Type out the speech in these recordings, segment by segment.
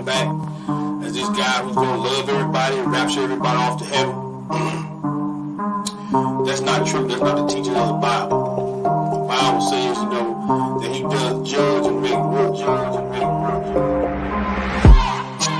back as this guy who's going to love everybody and rapture everybody off to heaven. That's not true. That's not the teaching of the Bible. The Bible says, that he does judge and make work.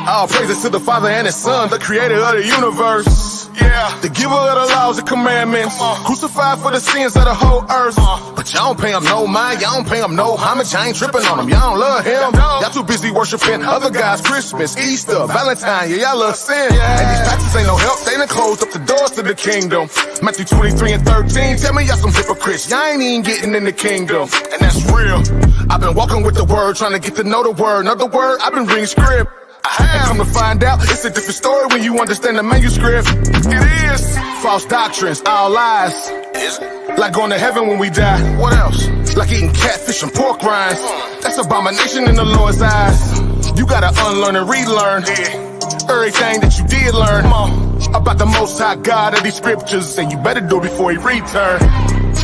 All praises to the Father and His Son, the creator of the universe. Yeah, the giver of the laws and commandments, crucified for the sins of the whole earth. But y'all don't pay him no mind, y'all don't pay him no homage. I ain't tripping on him, y'all don't love him. Y'all too busy worshiping other guys, Christmas, Easter, Valentine. Yeah, y'all love sin. And these pastors ain't no help, they done closed up the doors to the kingdom. Matthew 23 and 13, tell me y'all some hypocrites, y'all ain't even getting in the kingdom. And that's real. I've been walking with the word, trying to get to know the word. Another word, I've been reading script. I come to find out, it's a different story when you understand the manuscript. It is false doctrines, all lies. Is it? Like going to heaven when we die. What else? Like eating catfish and pork rinds. That's abomination in the Lord's eyes. You gotta unlearn and relearn everything that you did learn about the Most High God of these scriptures, and you better do it before He return.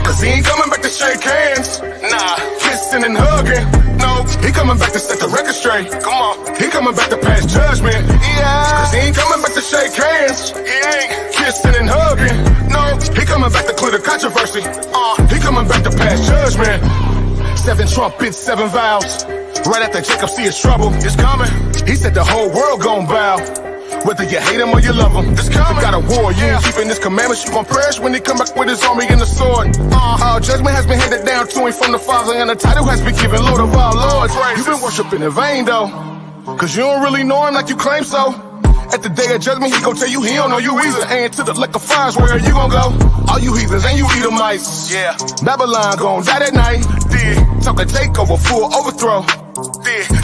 Cause He ain't coming back to shake hands. Nah, kissing and hugging. No, He coming back to set the record straight. Come on, He coming back to pass judgment. Yeah, cause He ain't coming back to shake hands. He ain't kissing and hugging. No, He coming back to clear the controversy. He coming back to pass judgment. 7 trumpets, 7 vows. Right after Jacob see his trouble, it's coming. He said the whole world gon' bow. Whether you hate him or you love him, it's coming. Got a war, you ain't keeping His commandments, you gon' perish when He come back with His army and the sword. All judgment has been handed down to Him from the Father, and the title has been given Lord of all lords. You've been worshiping in vain though, cause you don't really know Him like you claim so. At the day of judgment, He gon' tell you He don't know you either. And to the lake of fires, where you gon' go? All you heathens and you Edomites. Yeah, Babylon gon' die that night. Talk a takeover, full overthrow.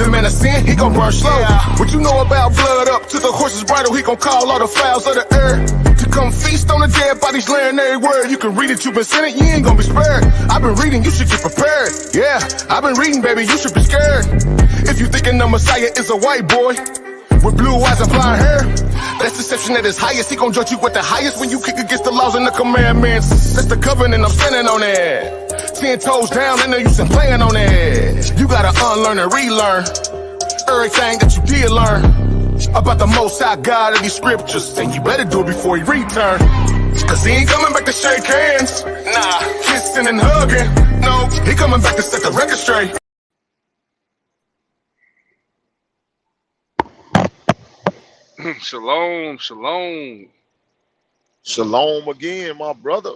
The man of sin, he gon' burn slow. What you know about blood up to the horse's bridle? He gon' call all the fowls of the earth to come feast on the dead bodies, laying every word. You can read it, you been sinning, you ain't gon' be spared. I've been reading, you should get prepared. Yeah, I've been reading, baby, you should be scared. If you thinking the Messiah is a white boy with blue eyes and blonde hair, that's deception at its highest. He gon' judge you with the highest when you kick against the laws and the commandments. That's the covenant, I'm standing on it. 10 toes down, ain't no use in playing on it. You gotta unlearn and relearn everything that you did learn about the Most High God of these scriptures, and you better do it before He return. Cause He ain't coming back to shake hands. Nah, kissing and hugging. No, He coming back to set the record straight. Shalom, shalom. Shalom again, my brother.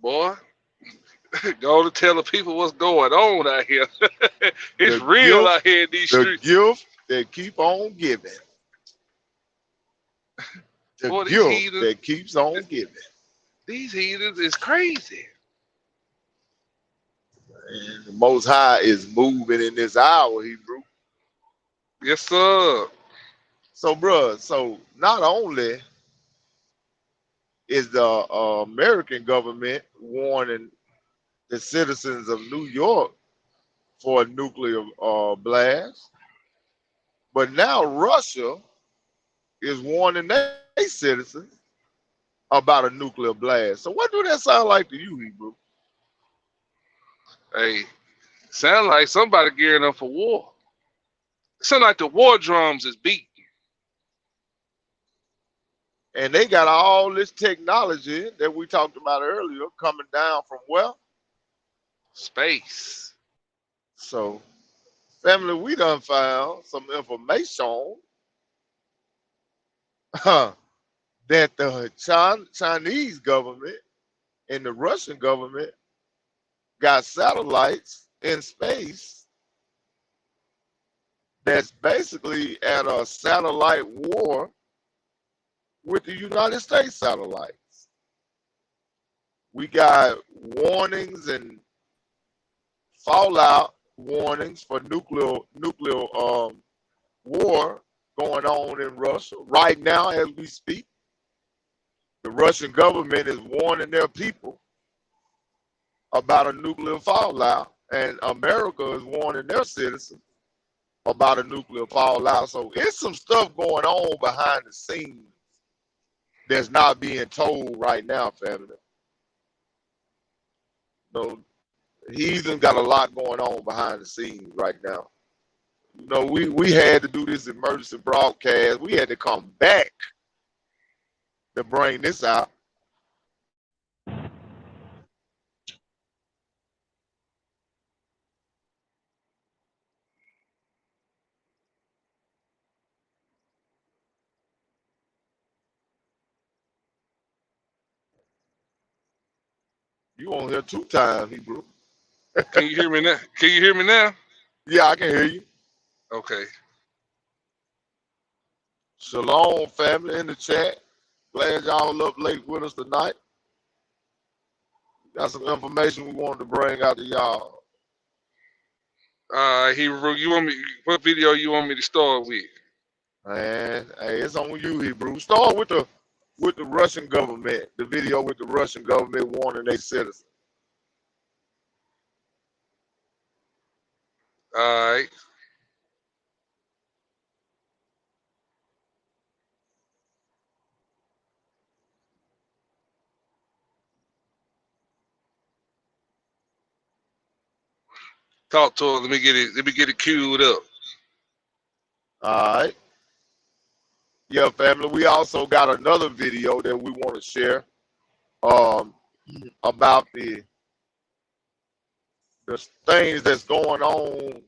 Boy, go to tell the people what's going on out here. It's real out here in these streets. The gift that keep on giving. The Boy, gift heathens, that keeps on giving. These heathens is crazy. And the Most High is moving in this hour, Hebrew. Yes, sir. So, bruh, so not only is the American government warning the citizens of New York for a nuclear blast, but now Russia is warning their citizens about a nuclear blast. So what do that sound like to you, Hebrew? Hey, sound like somebody gearing up for war. Sound like the war drums is beating. And they got all this technology that we talked about earlier coming down from where? Space. So, family, we done found some information that the Chinese government and the Russian government got satellites in space that's basically at a satellite war with the United States satellites. We got warnings and fallout warnings for nuclear war going on in Russia right now as we speak. The Russian government is warning their people about a nuclear fallout, and America is warning their citizens about a nuclear fallout. So it's some stuff going on behind the scenes that's not being told right now, family. No, he's got a lot going on behind the scenes right now. You know, we had to do this emergency broadcast. We had to come back to bring this out. You on here 2 times, Hebrew. Can you hear me now? Can you hear me now? Yeah, I can hear you. Okay. Shalom, family in the chat. Glad y'all up late with us tonight. Got some information we wanted to bring out to y'all. Hebrew, you want me? What video you want me to start with? Man, hey, it's on you, Hebrew. Start with the Russian government. The video with the Russian government warning their citizens. All right. Talk to her. Let me get it queued up. All right. Yeah, family. We also got another video that we want to share about the things that's going on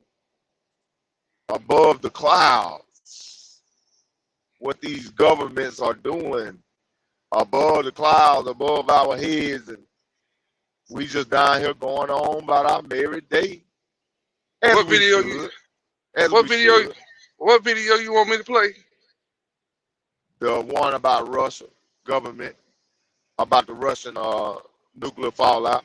above the clouds. What these governments are doing above the clouds, above our heads, and we just down here going on about our merry day. What video you want me to play? The one about Russia government, about the Russian nuclear fallout.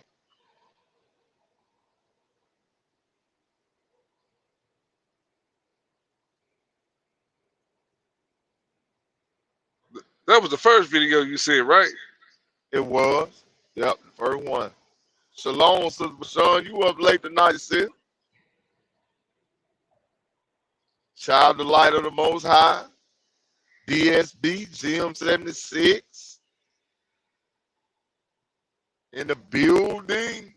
That was the first video you said, right? It was. Yep, the first one. Shalom, Sister Bashan. You up late tonight, sis? Child the light of the Most High. DSB, GM76. In the building.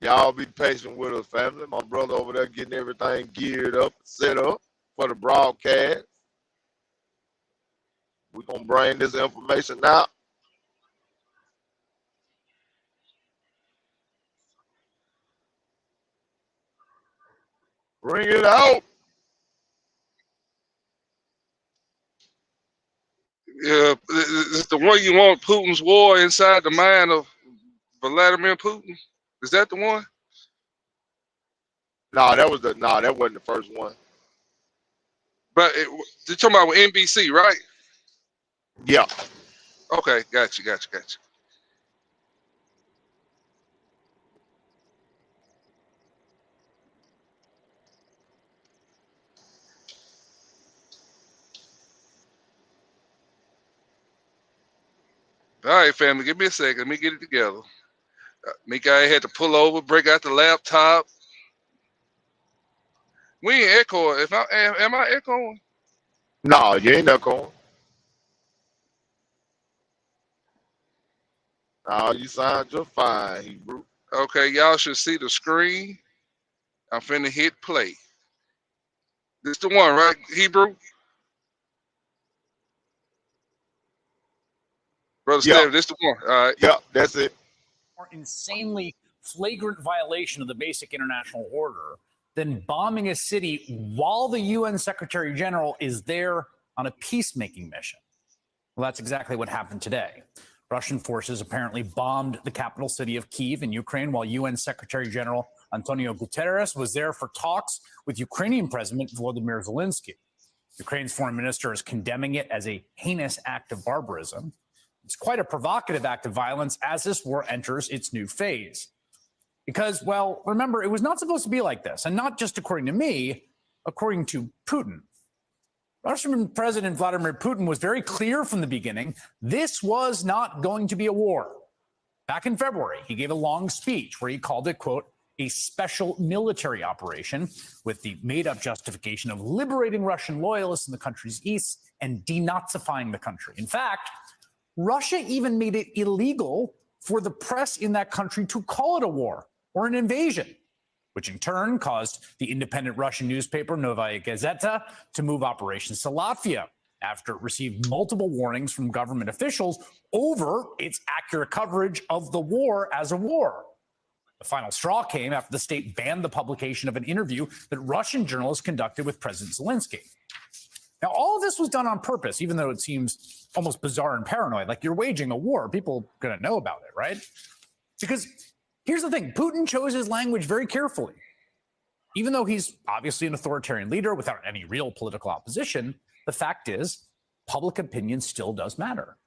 Y'all be patient with us, family. My brother over there getting everything geared up, set up for the broadcast. We're going to bring this information out. Bring it out. Yeah, is the one you want Putin's war inside the mind of Vladimir Putin? Is that the one? That wasn't the first one. But you're talking about with NBC, right? Yeah. Okay, gotcha. All right, family, give me a second. Let me get it together. Mika had to pull over, break out the laptop. We ain't echoing. Am I echoing? No, you ain't echoing. No, you sound just fine, Hebrew. Okay, y'all should see the screen. I'm finna hit play. This the one, right, Hebrew? Brother Yep. Stephen, this the one. All right. Yep, that's it. More insanely flagrant violation of the basic international order than bombing a city while the UN Secretary General is there on a peacemaking mission. Well, that's exactly what happened today. Russian forces apparently bombed the capital city of Kyiv in Ukraine while UN Secretary General Antonio Guterres was there for talks with Ukrainian President Volodymyr Zelensky. Ukraine's foreign minister is condemning it as a heinous act of barbarism. It's quite a provocative act of violence as this war enters its new phase. Because, well, remember, it was not supposed to be like this, and not just according to me, according to Putin. Russian President Vladimir Putin was very clear from the beginning, this was not going to be a war. Back in February, he gave a long speech where he called it, quote, a special military operation with the made-up justification of liberating Russian loyalists in the country's east and denazifying the country. In fact, Russia even made it illegal for the press in that country to call it a war or an invasion, which in turn caused the independent Russian newspaper Novaya Gazeta to move operations to Latvia after it received multiple warnings from government officials over its accurate coverage of the war as a war. The final straw came after the state banned the publication of an interview that Russian journalists conducted with President Zelensky. Now, all of this was done on purpose, even though it seems almost bizarre and paranoid. Like, you're waging a war, people are going to know about it, right? Because here's the thing, Putin chose his language very carefully. Even though he's obviously an authoritarian leader without any real political opposition, the fact is, public opinion still does matter.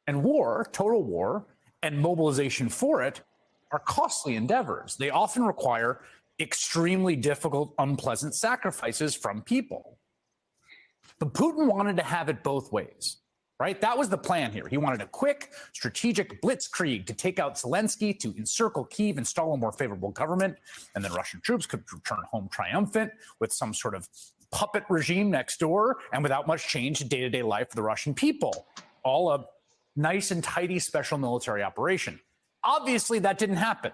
And war, total war, and mobilization for it are costly endeavors. They often require extremely difficult, unpleasant sacrifices from people. But Putin wanted to have it both ways, right? That was the plan here. He wanted a quick, strategic blitzkrieg to take out Zelensky, to encircle Kyiv, install a more favorable government, and then Russian troops could return home triumphant with some sort of puppet regime next door and without much change to day-to-day life for the Russian people. All a nice and tidy special military operation. Obviously, that didn't happen.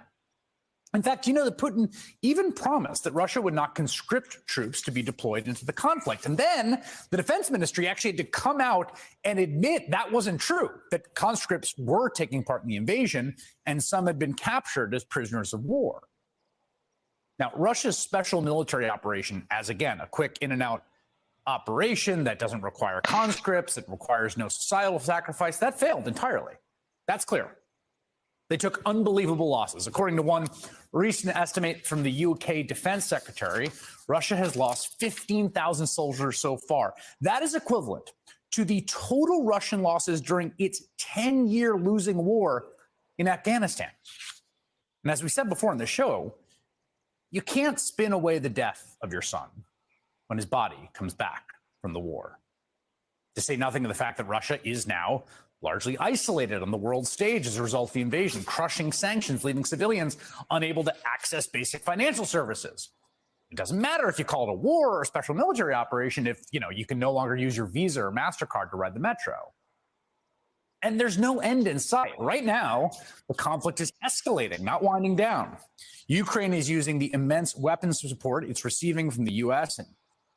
In fact, you know that Putin even promised that Russia would not conscript troops to be deployed into the conflict. And then the defense ministry actually had to come out and admit that wasn't true, that conscripts were taking part in the invasion and some had been captured as prisoners of war. Now, Russia's special military operation, as again, a quick in and out operation that doesn't require conscripts, that requires no societal sacrifice, that failed entirely. That's clear. They took unbelievable losses. According to one recent estimate from the UK Defense Secretary, Russia has lost 15,000 soldiers so far. That is equivalent to the total Russian losses during its 10-year losing war in Afghanistan. And as we said before in the show, you can't spin away the death of your son when his body comes back from the war. To say nothing of the fact that Russia is now largely isolated on the world stage as a result of the invasion, crushing sanctions, leaving civilians unable to access basic financial services. It doesn't matter if you call it a war or a special military operation if, you can no longer use your Visa or MasterCard to ride the metro. And there's no end in sight. Right now, the conflict is escalating, not winding down. Ukraine is using the immense weapons support it's receiving from the US and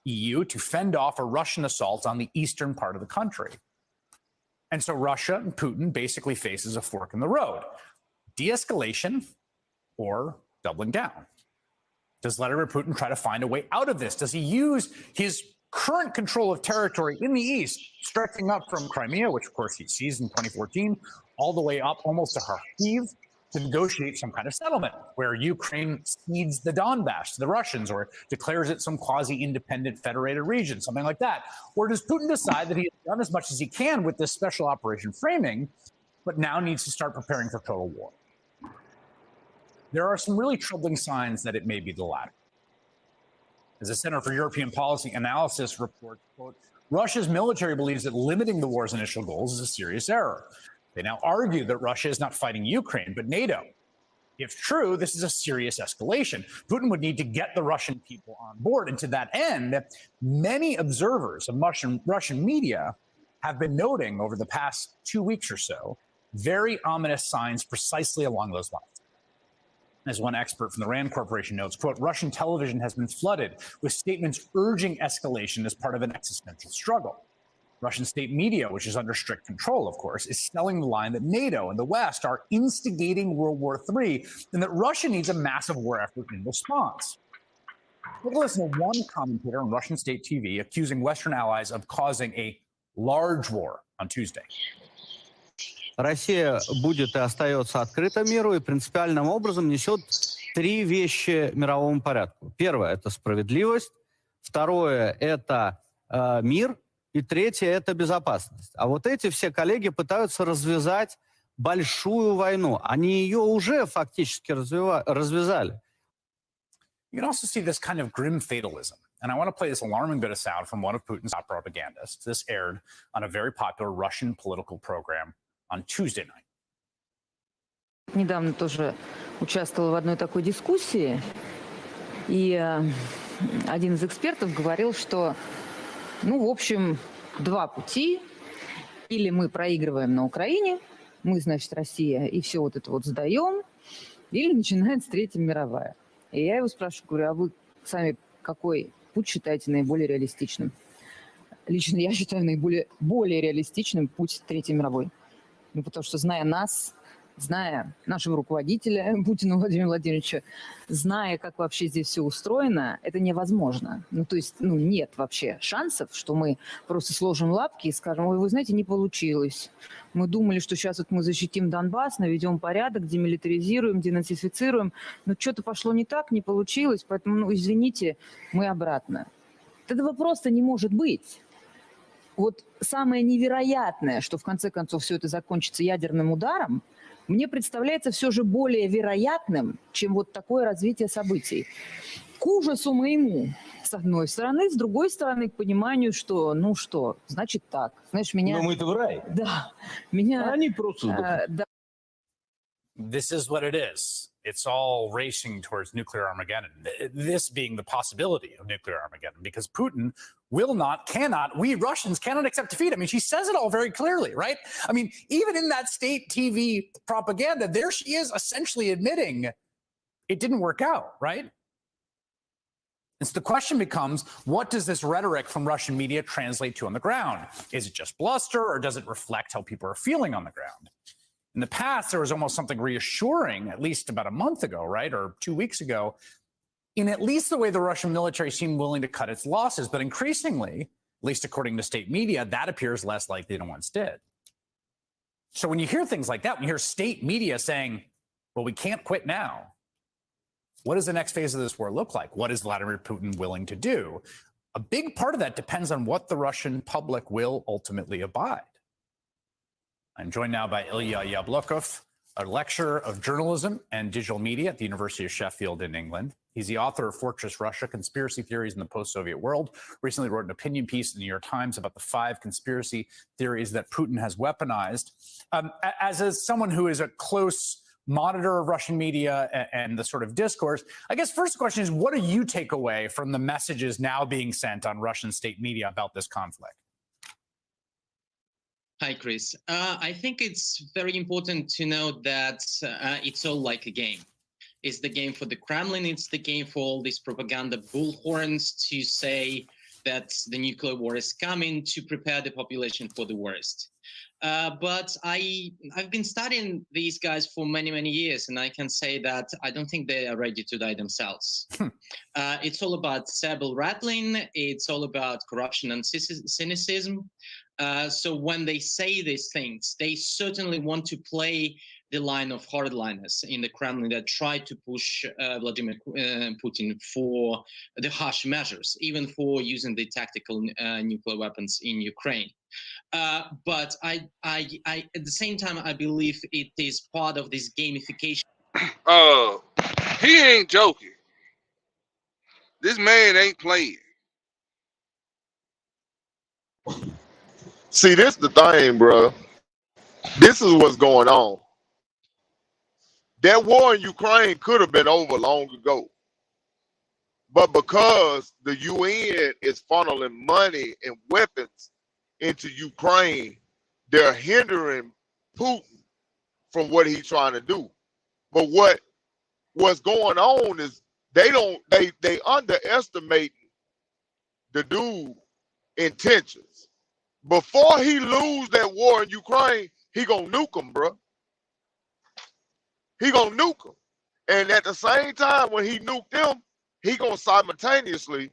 EU to fend off a Russian assault on the eastern part of the country. And so Russia and Putin basically faces a fork in the road. De-escalation or doubling down. Does Vladimir Putin try to find a way out of this? Does he use his current control of territory in the east, stretching up from Crimea, which of course he seized in 2014, all the way up almost to Kharkiv, to negotiate some kind of settlement where Ukraine cedes the Donbass to the Russians or declares it some quasi-independent federated region, something like that? Or does Putin decide that he has done as much as he can with this special operation framing, but now needs to start preparing for total war? There are some really troubling signs that it may be the latter. As the Center for European Policy Analysis reports, quote, Russia's military believes that limiting the war's initial goals is a serious error. They now argue that Russia is not fighting Ukraine, but NATO. If true, this is a serious escalation. Putin would need to get the Russian people on board. And to that end, many observers of Russian media have been noting over the past 2 weeks or so very ominous signs precisely along those lines. As one expert from the RAND Corporation notes, quote, Russian television has been flooded with statements urging escalation as part of an existential struggle. Russian state media, which is under strict control, of course, is selling the line that NATO and the West are instigating World War III and that Russia needs a massive war effort in response. Take a listen to one commentator on Russian state TV accusing Western allies of causing a large war on Tuesday. Россия будет и остается открыта миру и принципиальным образом несет три вещи мировому порядку. Первое – это справедливость, второе – это мир, и третье – это безопасность. А вот эти все коллеги пытаются развязать большую войну. Они ее уже фактически развязали. You can also see this kind of grim fatalism. And I want to play this alarming bit of sound from one of Putin's top propagandists. This aired on a very popular Russian political program on Tuesday night. Недавно тоже участвовала в одной такой дискуссии, и один из экспертов говорил, что, ну, в общем, два пути. Или мы проигрываем на Украине, мы, значит, Россия, и все вот это вот сдаем, или начинается Третья мировая. И я его спрашиваю, говорю, а вы сами какой путь считаете наиболее реалистичным? Лично я считаю более реалистичным путь Третьей мировой. Ну, потому что, зная нас, зная нашего руководителя Путина Владимира Владимировича, зная, как вообще здесь все устроено, это невозможно. Ну, то есть, ну, нет вообще шансов, что мы просто сложим лапки и скажем, ой, вы знаете, не получилось. Мы думали, что сейчас вот мы защитим Донбасс, наведем порядок, демилитаризируем, денацифицируем, но что-то пошло не так, не получилось, поэтому, ну, извините, мы обратно. Этого просто не может быть. Вот самое невероятное, что в конце концов все это закончится ядерным ударом, мне представляется все же более вероятным, чем вот такое развитие событий. К ужасу моему, с одной стороны, с другой стороны, к пониманию, что, ну что, значит так. Знаешь, меня... Но мы-то в рай. Да, меня... Они просто... да. This is what it is. It's all racing towards nuclear Armageddon. This being the possibility of nuclear Armageddon, because Putin will not, cannot, we Russians cannot accept defeat. I mean, she says it all very clearly, right? I mean, even in that state TV propaganda, there she is essentially admitting it didn't work out, right? And so the question becomes, what does this rhetoric from Russian media translate to on the ground? Is it just bluster, or does it reflect how people are feeling on the ground? In the past, there was almost something reassuring, at least about a month ago, right, or 2 weeks ago, in at least the way the Russian military seemed willing to cut its losses. But increasingly, at least according to state media, that appears less likely than it once did. So when you hear things like that, when you hear state media saying, well, we can't quit now, what does the next phase of this war look like? What is Vladimir Putin willing to do? A big part of that depends on what the Russian public will ultimately abide. I'm joined now by Ilya Yablokov, a lecturer of journalism and digital media at the University of Sheffield in England. He's the author of Fortress Russia, Conspiracy Theories in the Post-Soviet World. Recently wrote an opinion piece in the New York Times about the 5 conspiracy theories that Putin has weaponized. As someone who is a close monitor of Russian media and the sort of discourse, I guess first question is, what do you take away from the messages now being sent on Russian state media about this conflict? Hi, Chris. I think it's very important to know that it's all like a game. It's the game for the Kremlin. It's the game for all these propaganda bullhorns to say that the nuclear war is coming, to prepare the population for the worst. But I've been studying these guys for many, many years, and I can say that I don't think they are ready to die themselves. It's all about saber rattling. It's all about corruption and cynicism. So when they say these things, they certainly want to play the line of hardliners in the Kremlin that try to push Vladimir Putin for the harsh measures, even for using the tactical nuclear weapons in Ukraine. But I, at the same time, I believe it is part of this gamification. He ain't joking. This man ain't playing. See, this the thing, bro. This is what's going on. That war in Ukraine could have been over long ago. But because the UN is funneling money and weapons into Ukraine, they're hindering Putin from what he's trying to do. But what's going on is they underestimate the dude's intentions. Before he lose that war in Ukraine, he gonna nuke them, bro. He gonna nuke them. And at the same time, when he nuked them, he gonna simultaneously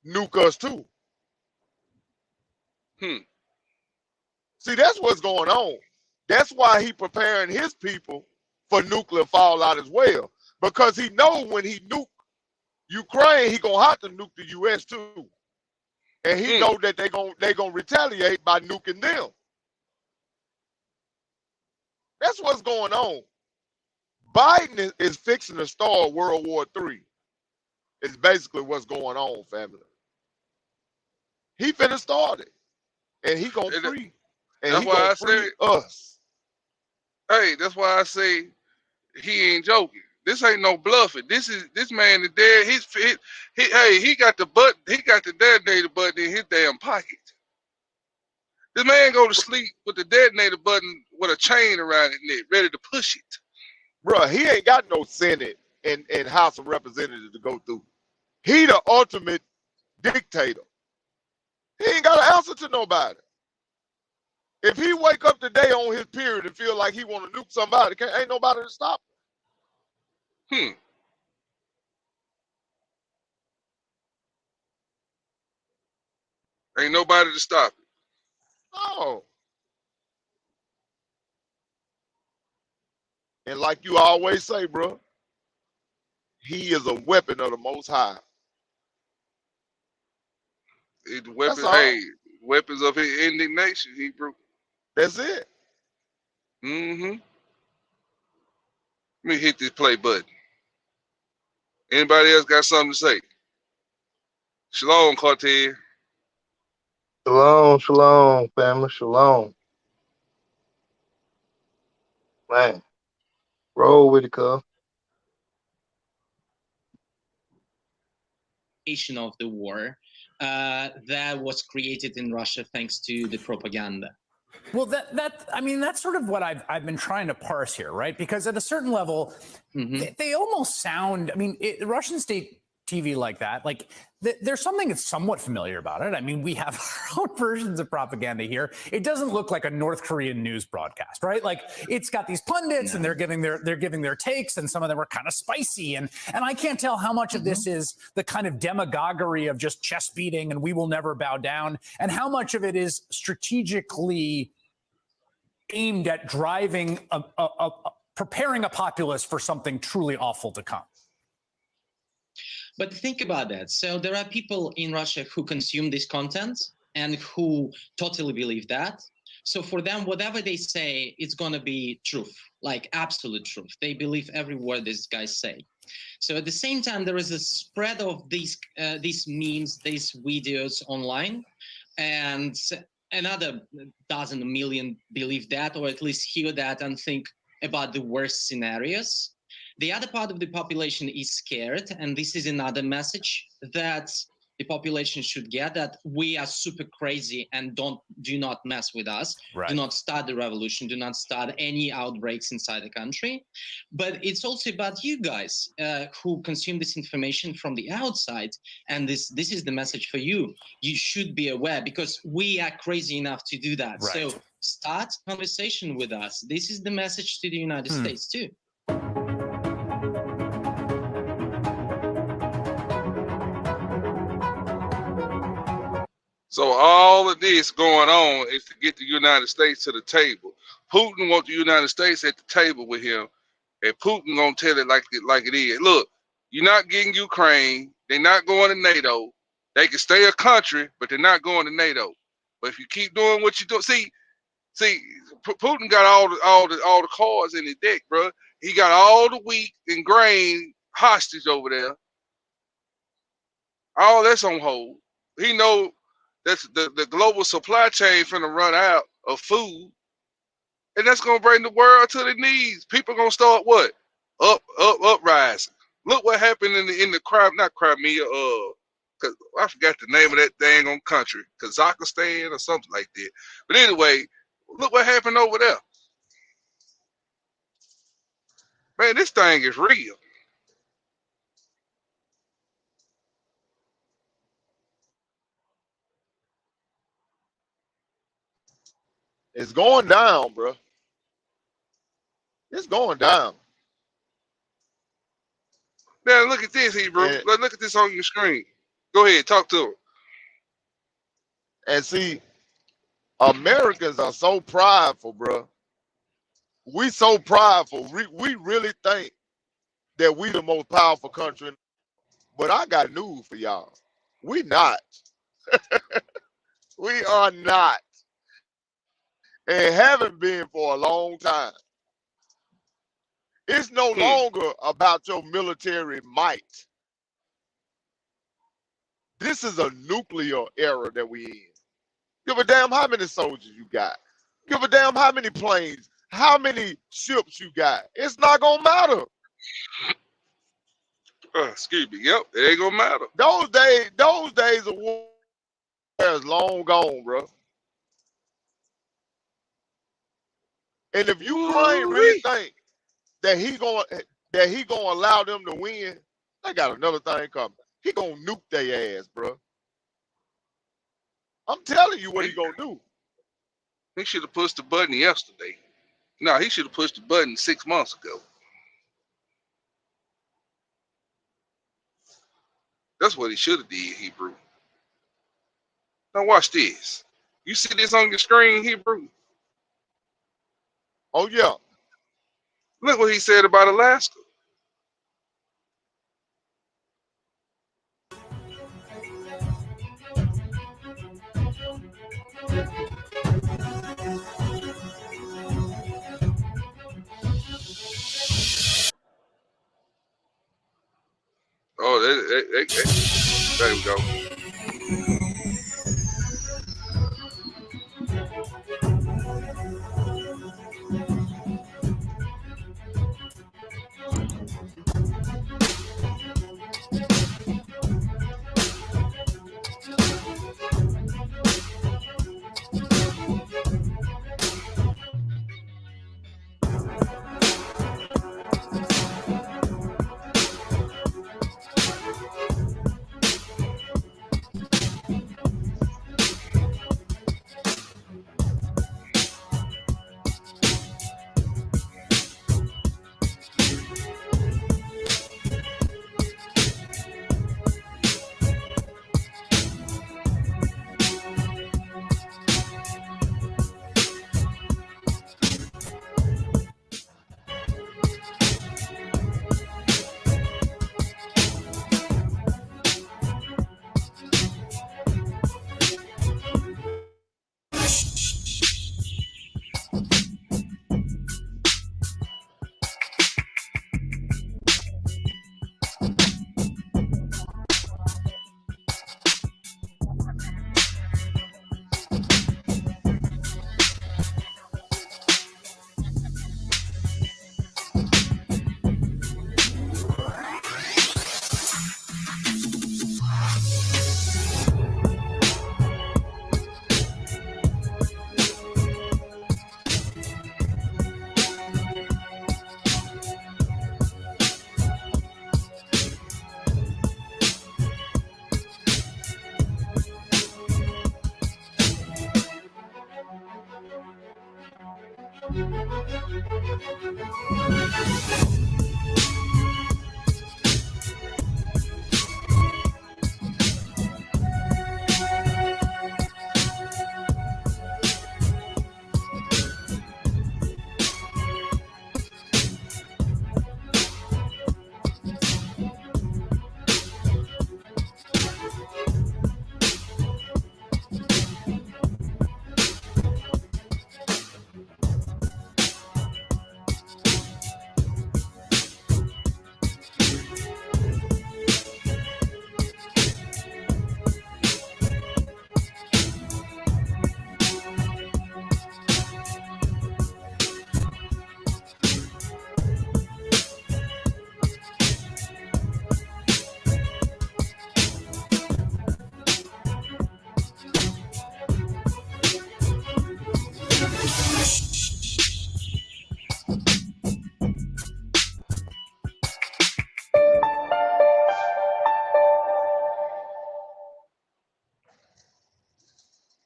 nuke us too. See, that's what's going on. That's why he preparing his people for nuclear fallout as well. Because he knows when he nuke Ukraine, he gonna have to nuke the US too. And he know that they gonna retaliate by nuking them. That's what's going on. Biden is fixing to start World War III. It's basically what's going on, family. He finna start it. And he gonna free. And he gonna free us. Hey, that's why I say he ain't joking. This ain't no bluffing. This man is dead. He got the button. He got the detonator button in his damn pocket. This man go to sleep with the detonator button with a chain around his neck, ready to push it. Bruh, he ain't got no Senate and House of Representatives to go through. He the ultimate dictator. He ain't got to answer to nobody. If he wake up today on his period and feel like he want to nuke somebody, ain't nobody to stop him. Ain't nobody to stop it. No. And like you always say, bro, he is a weapon of the Most High. It's weapons, That's all. weapons of his indignation, Hebrew. That's it. Mm-hmm. Let me hit this play button. Anybody else got something to say? Shalom, Cortez. Shalom, shalom, family, shalom. Man, roll with it, cuz. Of the war that was created in Russia thanks to the propaganda. Well, that's sort of what I've been trying to parse here, right? Because at a certain level, they almost sound. I mean, Russian state TV like that, like there's something that's somewhat familiar about it. I mean, we have our own versions of propaganda here. It doesn't look like a North Korean news broadcast, right? Like it's got these pundits and they're giving their takes, and some of them are kind of spicy. And I can't tell how much of this is the kind of demagoguery of just chest beating and we will never bow down, and how much of it is strategically aimed at driving preparing a populace for something truly awful to come. But think about that. So there are people in Russia who consume this content and who totally believe that. So for them, whatever they say, it's going to be truth, like absolute truth. They believe every word these guys say. So at the same time, there is a spread of these memes, these videos online, and another dozen million believe that, or at least hear that and think about the worst scenarios. The other part of the population is scared, and this is another message that the population should get, that we are super crazy and do not mess with us. Right. Do not start the revolution. Do not start any outbreaks inside the country. But it's also about you guys who consume this information from the outside, and this is the message for you. You should be aware, because we are crazy enough to do that. Right. So start conversation with us. This is the message to the United States too. So all of this going on is to get the United States to the table. Putin wants the United States at the table with him, and Putin gonna tell it like it is. Look, you're not getting Ukraine. They're not going to NATO. They can stay a country, but they're not going to NATO. But if you keep doing what you do, see, Putin got all the cards in his deck, bro. He got all the wheat and grain hostage over there. All that's on hold. He know that's the global supply chain finna run out of food, and that's gonna bring the world to the knees. People gonna start what? Uprising. Look what happened in the not Crimea, cause I forgot the name of that dang on country, Kazakhstan or something like that. But anyway, look what happened over there. Man, this thing is real. It's going down, bro. It's going down. Now look at this, Hebrew. And, look at this on your screen. Go ahead, talk to him. And see, Americans are so prideful, bro. We so prideful. We really think that we the most powerful country. But I got news for y'all. We not. We are not. And haven't been for a long time. It's no longer about your military might. This is a nuclear era that we in. Give a damn how many soldiers you got. Give a damn how many planes, how many ships you got. It's not gonna matter. Excuse me. Yep, it ain't gonna matter. Those days of war is long gone, bro. And if Ukraine really Woo-wee. think that he gonna allow them to win, they got another thing coming. He gonna nuke their ass, bro. I'm telling you what he gonna do. He should have pushed the button yesterday. No, he should have pushed the button 6 months ago. That's what he should have did, Hebrew. Now watch this. You see this on your screen, Hebrew? Oh yeah. Look what he said about Alaska. Oh, there we go.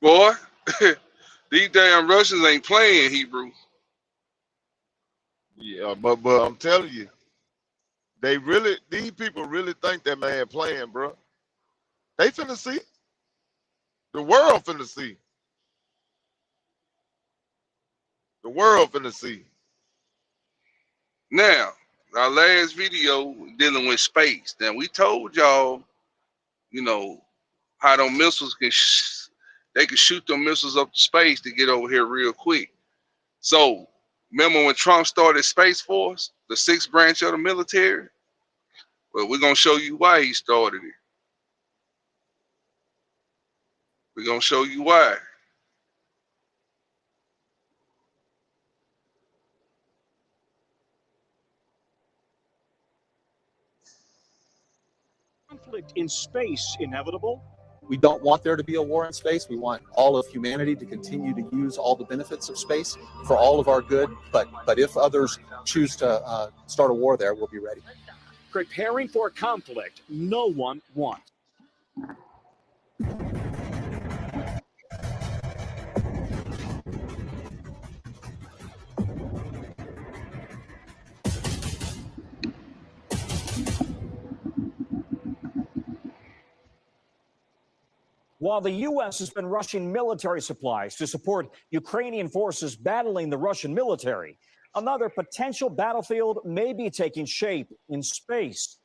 Boy, these damn Russians ain't playing, Hebrew. Yeah, but I'm telling you, these people really think that man playing, bro. They finna see. The world finna see. The world finna see. Now, our last video dealing with space. Now, we told y'all, you know, how them missiles they can shoot them missiles up to space to get over here real quick. So, remember when Trump started Space Force, the sixth branch of the military? Well, we're gonna show you why he started it. We're gonna show you why. conflict in space inevitable? We don't want there to be a war in space. We want all of humanity to continue to use all the benefits of space for all of our good. But if others choose to start a war there, we'll be ready. Preparing for a conflict no one wants. While the U.S. has been rushing military supplies to support Ukrainian forces battling the Russian military, another potential battlefield may be taking shape in space.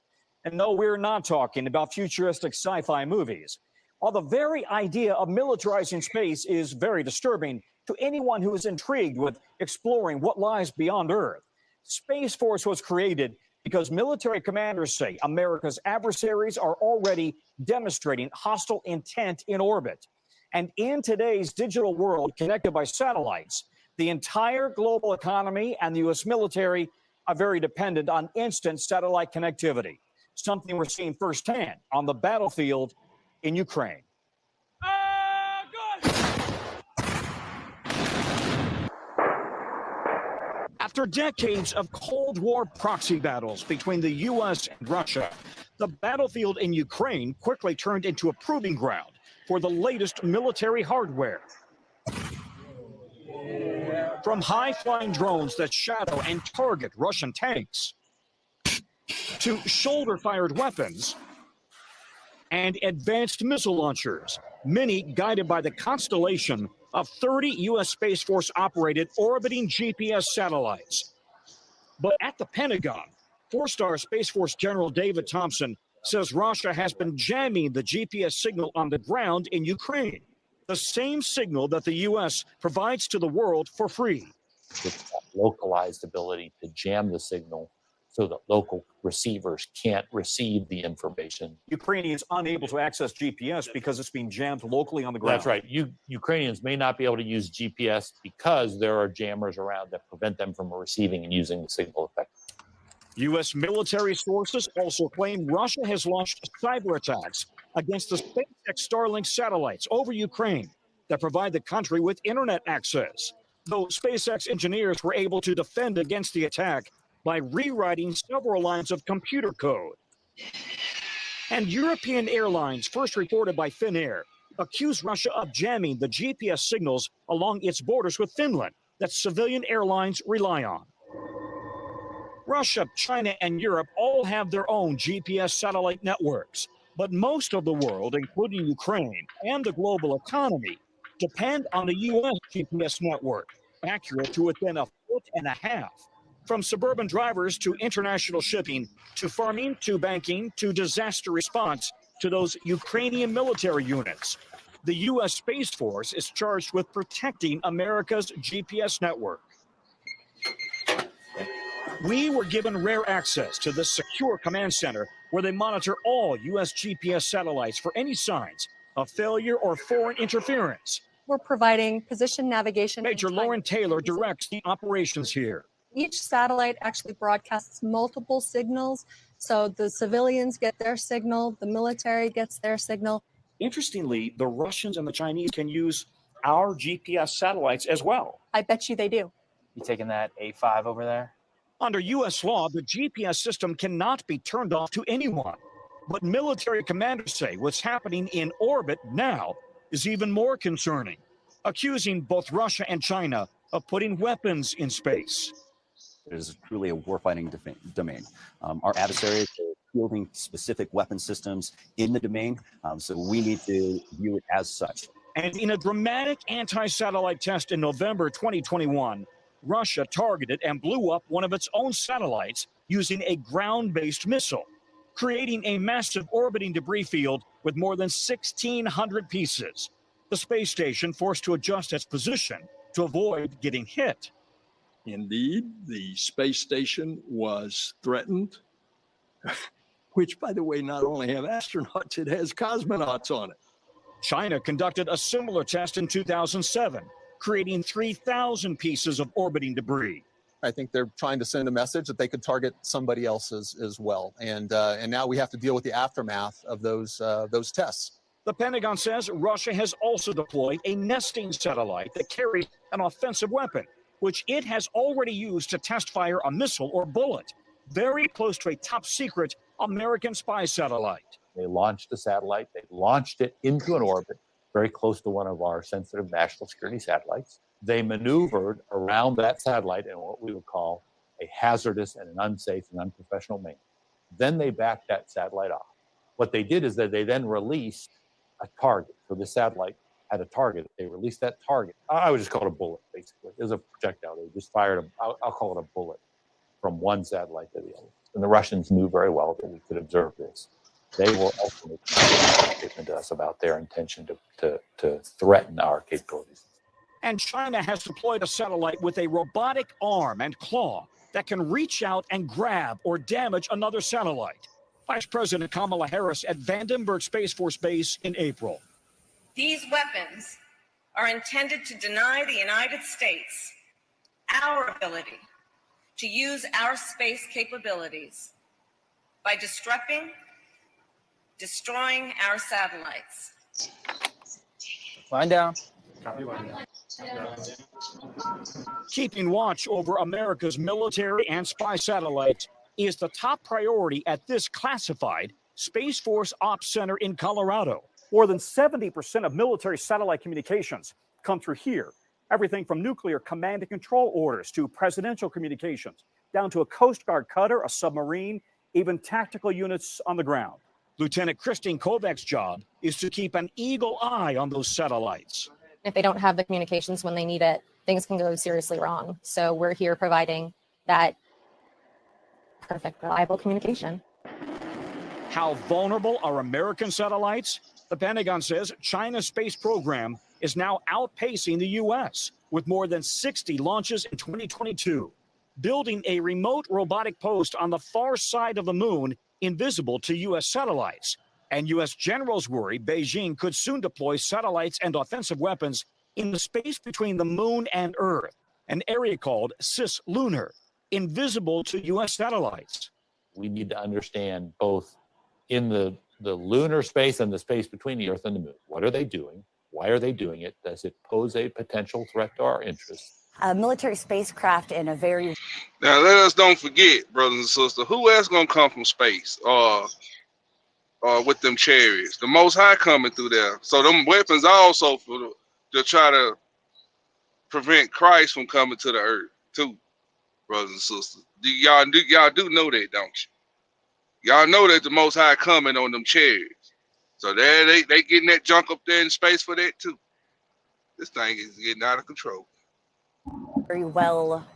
And no, we're not talking about futuristic sci-fi movies. While the very idea of militarizing space is very disturbing to anyone who is intrigued with exploring what lies beyond Earth, Space Force was created because military commanders say America's adversaries are already demonstrating hostile intent in orbit. And in today's digital world connected by satellites, the entire global economy and the U.S. military are very dependent on instant satellite connectivity, something we're seeing firsthand on the battlefield in Ukraine. After decades of Cold War proxy battles between the U.S. and Russia, the battlefield in Ukraine quickly turned into a proving ground for the latest military hardware. From high-flying drones that shadow and target Russian tanks, to shoulder-fired weapons and advanced missile launchers, many guided by the constellation of 30 U.S. Space Force-operated orbiting GPS satellites. But at the Pentagon, four-star Space Force General David Thompson says Russia has been jamming the GPS signal on the ground in Ukraine, the same signal that the U.S. provides to the world for free. With localized ability to jam the signal so that local receivers can't receive the information. Ukrainians unable to access GPS because it's being jammed locally on the ground. That's right. Ukrainians may not be able to use GPS because there are jammers around that prevent them from receiving and using the signal effectively. U.S. military sources also claim Russia has launched cyber attacks against the SpaceX Starlink satellites over Ukraine that provide the country with internet access. Though SpaceX engineers were able to defend against the attack by rewriting several lines of computer code. And European airlines, first reported by Finnair, accuse Russia of jamming the GPS signals along its borders with Finland that civilian airlines rely on. Russia, China, and Europe all have their own GPS satellite networks, but most of the world, including Ukraine and the global economy, depend on the U.S. GPS network, accurate to within a foot and a half. From suburban drivers to international shipping, to farming, to banking, to disaster response, to those Ukrainian military units, the U.S. Space Force is charged with protecting America's GPS network. We were given rare access to this secure command center where they monitor all U.S. GPS satellites for any signs of failure or foreign interference. We're providing position navigation. Major Lauren Taylor directs the operations here. Each satellite actually broadcasts multiple signals. So the civilians get their signal, the military gets their signal. Interestingly, the Russians and the Chinese can use our GPS satellites as well. I bet you they do. You taking that A5 over there? Under U.S. law, the GPS system cannot be turned off to anyone. But military commanders say what's happening in orbit now is even more concerning, accusing both Russia and China of putting weapons in space. It is truly a warfighting domain. Our adversaries are fielding specific weapon systems in the domain, so we need to view it as such. And in a dramatic anti-satellite test in November 2021, Russia targeted and blew up one of its own satellites using a ground-based missile, creating a massive orbiting debris field with more than 1,600 pieces. The space station forced to adjust its position to avoid getting hit. Indeed, the space station was threatened, which, by the way, not only have astronauts, it has cosmonauts on it. China conducted a similar test in 2007, creating 3,000 pieces of orbiting debris. I think they're trying to send a message that they could target somebody else as well. And now we have to deal with the aftermath of those tests. The Pentagon says Russia has also deployed a nesting satellite that carries an offensive weapon, which it has already used to test fire a missile or bullet, very close to a top secret American spy satellite. They launched a satellite. They launched it into an orbit very close to one of our sensitive national security satellites. They maneuvered around that satellite in what we would call a hazardous and an unsafe and unprofessional manner. Then they backed that satellite off. What they did is that they then released a target. So the satellite had a target. They released that target. I would just call it a bullet, basically. It was a projectile. They just fired, I'll call it a bullet, from one satellite to the other. And the Russians knew very well that we could observe this. They will ultimately statement to us about their intention to threaten our capabilities. And China has deployed a satellite with a robotic arm and claw that can reach out and grab or damage another satellite. Vice President Kamala Harris at Vandenberg Space Force Base in April. These weapons are intended to deny the United States our ability to use our space capabilities by destroying our satellites. Wind down. Keeping watch over America's military and spy satellites is the top priority at this classified Space Force Ops Center in Colorado. More than 70% of military satellite communications come through here. Everything from nuclear command and control orders to presidential communications, down to a Coast Guard cutter, a submarine, even tactical units on the ground. Lieutenant Christine Kovacs' job is to keep an eagle eye on those satellites. If they don't have the communications when they need it, things can go seriously wrong. So we're here providing that perfect, reliable communication. How vulnerable are American satellites? The Pentagon says China's space program is now outpacing the U.S. with more than 60 launches in 2022, building a remote robotic post on the far side of the moon invisible to U.S. satellites. And U.S. generals worry Beijing could soon deploy satellites and offensive weapons in the space between the moon and Earth, an area called cislunar, invisible to U.S. satellites. We need to understand both in the lunar space and the space between the Earth and the moon. What are they doing? Why are they doing it? Does it pose a potential threat to our interests? A military spacecraft in a very... Now, let us don't forget, brothers and sisters, who else going to come from space with them chariots? The Most High coming through there. So them weapons also to try to prevent Christ from coming to the earth, too, brothers and sisters. Y'all do know that, don't you? Y'all know that the Most High coming on them chariots. So they getting that junk up there in space for that, too. This thing is getting out of control. Very well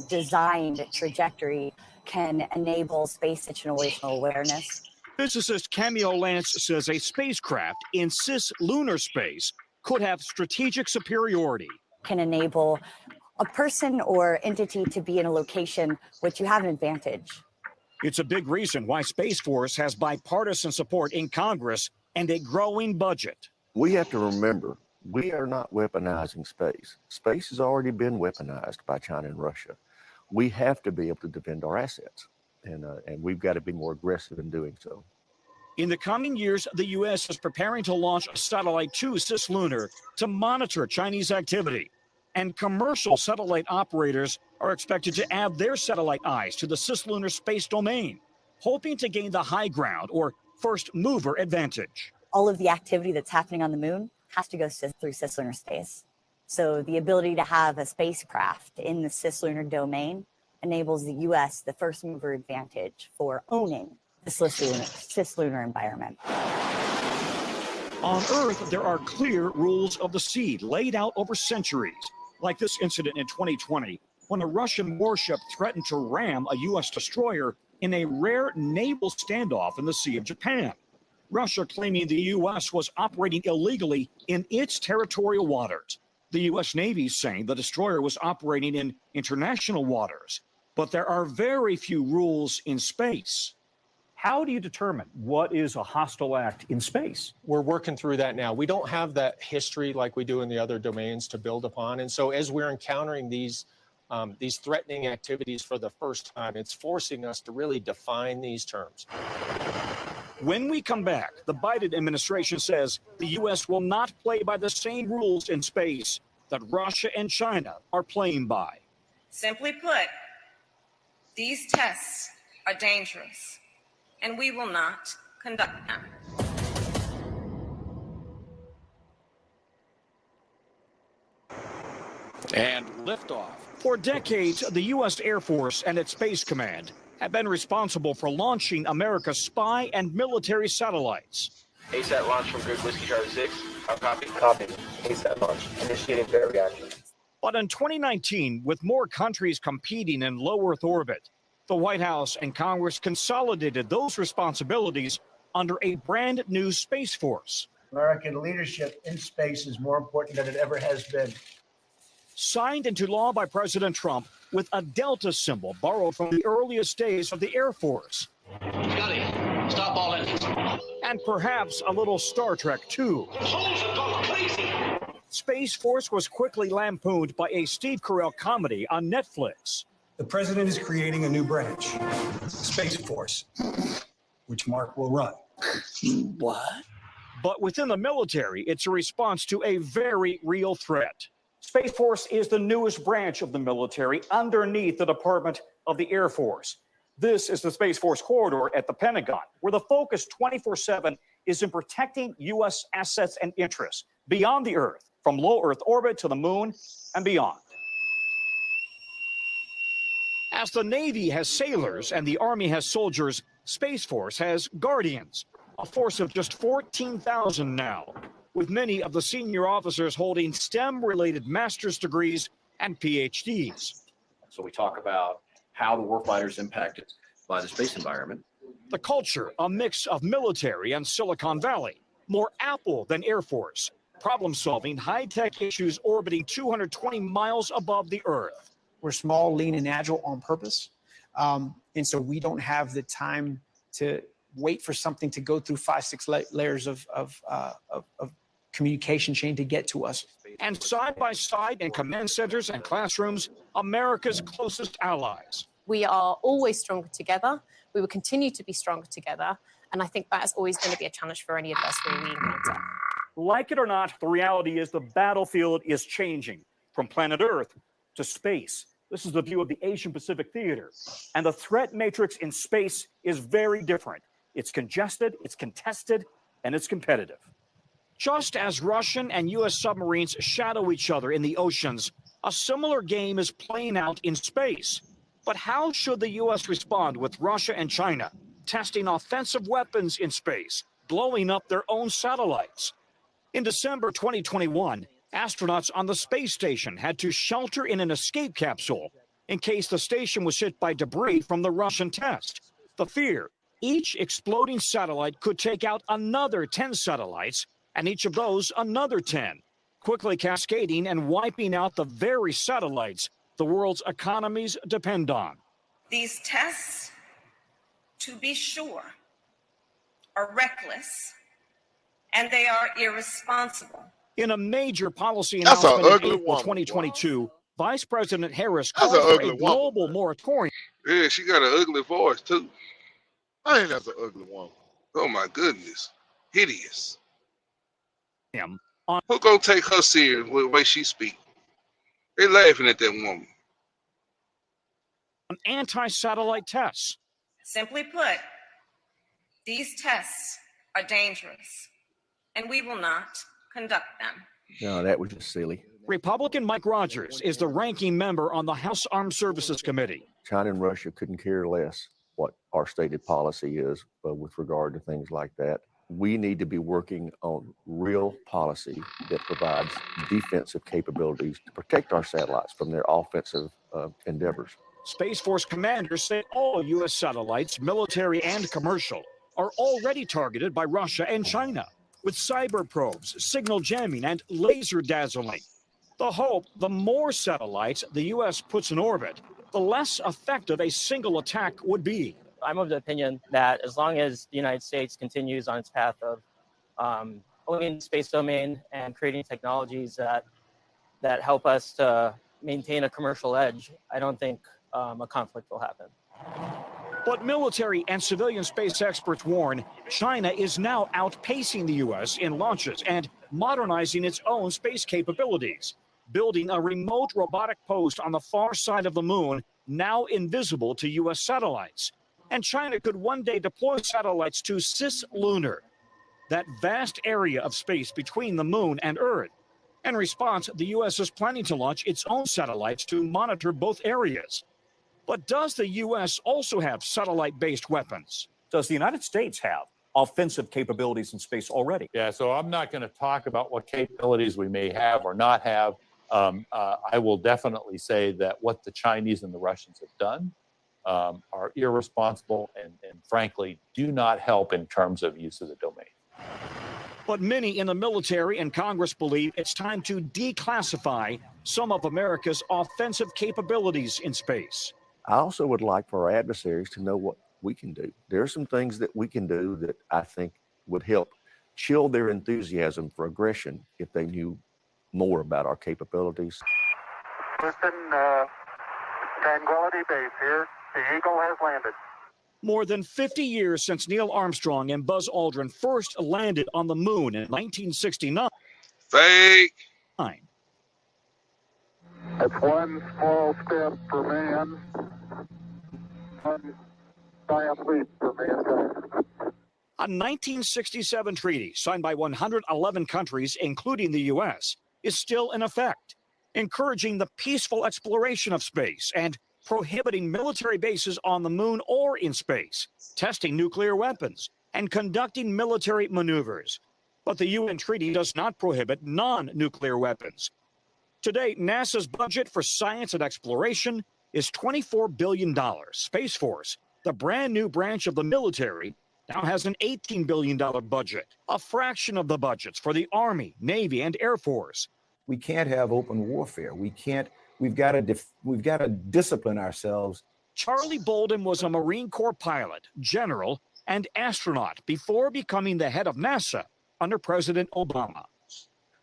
designed trajectory can enable space situational awareness. Physicist Camille Lance says a spacecraft in cislunar space could have strategic superiority. Can enable a person or entity to be in a location which you have an advantage. It's a big reason why Space Force has bipartisan support in Congress and a growing budget. We have to remember, we are not weaponizing space. Space has already been weaponized by China and Russia. We have to be able to defend our assets, and we've got to be more aggressive in doing so. In the coming years, the U.S. is preparing to launch Satellite 2 cislunar to monitor Chinese activity. And commercial satellite operators are expected to add their satellite eyes to the cislunar space domain, hoping to gain the high ground or first mover advantage. All of the activity that's happening on the moon has to go through cislunar space. So the ability to have a spacecraft in the cislunar domain enables the U.S. the first mover advantage for owning the cislunar environment. On Earth, there are clear rules of the sea laid out over centuries, like this incident in 2020, when a Russian warship threatened to ram a U.S. destroyer in a rare naval standoff in the Sea of Japan. Russia claiming the U.S. was operating illegally in its territorial waters. The U.S. Navy saying the destroyer was operating in international waters. But there are very few rules in space. How do you determine what is a hostile act in space? We're working through that now. We don't have that history like we do in the other domains to build upon. And so as we're encountering these these threatening activities for the first time. It's forcing us to really define these terms. When we come back, the Biden administration says the U.S. will not play by the same rules in space that Russia and China are playing by. Simply put, these tests are dangerous, and we will not conduct them. And liftoff. For decades, the U.S. Air Force and its Space Command have been responsible for launching America's spy and military satellites. ASAT launch from Grid Whiskey Charlie 6. Copy. Copy. ASAT launch. Initiating fair reaction. But in 2019, with more countries competing in low Earth orbit, the White House and Congress consolidated those responsibilities under a brand new Space Force. American leadership in space is more important than it ever has been. Signed into law by President Trump with a Delta symbol borrowed from the earliest days of the Air Force. Scotty, stop all engines. And perhaps a little Star Trek, too. Souls have gone crazy. Space Force was quickly lampooned by a Steve Carell comedy on Netflix. The president is creating a new branch, Space Force, which Mark will run. What? But within the military, it's a response to a very real threat. Space Force is the newest branch of the military underneath the Department of the Air Force. This is the Space Force corridor at the Pentagon, where the focus 24/7 is in protecting U.S. assets and interests beyond the Earth, from low Earth orbit to the moon and beyond. As the Navy has sailors and the Army has soldiers, Space Force has guardians, a force of just 14,000 now, with many of the senior officers holding STEM-related master's degrees and PhDs. So we talk about how the warfighter is impacted by the space environment. The culture, a mix of military and Silicon Valley, more Apple than Air Force, problem-solving high-tech issues orbiting 220 miles above the Earth. We're small, lean, and agile on purpose. And so we don't have the time to wait for something to go through 5-6 layers of communication chain to get to us. And side by side in command centers and classrooms, America's closest allies. We are always stronger together. We will continue to be stronger together. And I think that is always going to be a challenge for any adversary we encounter. Like it or not, the reality is the battlefield is changing from planet Earth to space. This is the view of the Asian Pacific theater. And the threat matrix in space is very different. It's congested, it's contested, and it's competitive. Just as Russian and U.S. submarines shadow each other in the oceans, a similar game is playing out in space. But how should the U.S. respond with Russia and China testing offensive weapons in space, blowing up their own satellites? In December 2021, astronauts on the space station had to shelter in an escape capsule in case the station was hit by debris from the Russian test. The fear, each exploding satellite could take out another 10 satellites, and each of those another 10, quickly cascading and wiping out the very satellites the world's economies depend on. These tests, to be sure, are reckless and they are irresponsible. In a major policy That's an announcement ugly in April woman. 2022, Vice President Harris That's called an for ugly a woman. global moratorium. Yeah, she got an ugly voice too. I think that's an ugly woman. Oh my goodness, hideous. On Who gonna take her serious with the way she speak? They laughing at that woman. anti-satellite tests. Simply put, these tests are dangerous, and we will not conduct them. No, that was just silly. Republican Mike Rogers is the ranking member on the House Armed Services Committee. China and Russia couldn't care less what our stated policy is with regard to things like that. We need to be working on real policy that provides defensive capabilities to protect our satellites from their offensive endeavors. Space Force commanders say all U.S. satellites, military and commercial, are already targeted by Russia and China with cyber probes, signal jamming, and laser dazzling. The hope, the more satellites the U.S. puts in orbit, the less effective a single attack would be. I'm of the opinion that as long as the United States continues on its path of owning the space domain and creating technologies that help us to maintain a commercial edge, I don't think a conflict will happen. But military and civilian space experts warn China is now outpacing the U.S. in launches and modernizing its own space capabilities, building a remote robotic post on the far side of the moon, now invisible to U.S. satellites. And China could one day deploy satellites to cislunar, that vast area of space between the moon and Earth. In response, the U.S. is planning to launch its own satellites to monitor both areas. But does the U.S. also have satellite-based weapons? Does the United States have offensive capabilities in space already? Yeah, so I'm not going to talk about what capabilities we may have or not have. I will definitely say that what the Chinese and the Russians have done are irresponsible and frankly do not help in terms of use of the domain. But many in the military and Congress believe it's time to declassify some of America's offensive capabilities in space. I also would like for our adversaries to know what we can do. There are some things that we can do that I think would help chill their enthusiasm for aggression if they knew more about our capabilities. Listen, Tranquility Base here. The Eagle has landed. More than 50 years since Neil Armstrong and Buzz Aldrin first landed on the moon in 1969. Fake. That's one small step for man, one giant leap for mankind. A 1967 treaty signed by 111 countries, including the U.S., is still in effect, encouraging the peaceful exploration of space and prohibiting military bases on the moon or in space, testing nuclear weapons, and conducting military maneuvers. But the UN treaty does not prohibit non-nuclear weapons. Today, NASA's budget for science and exploration is $24 billion. Space Force, the brand new branch of the military, now has an $18 billion budget, a fraction of the budgets for the Army, Navy, and Air Force. We can't have open warfare. We've got to discipline ourselves. Charlie Bolden was a Marine Corps pilot, general, and astronaut before becoming the head of NASA under President Obama.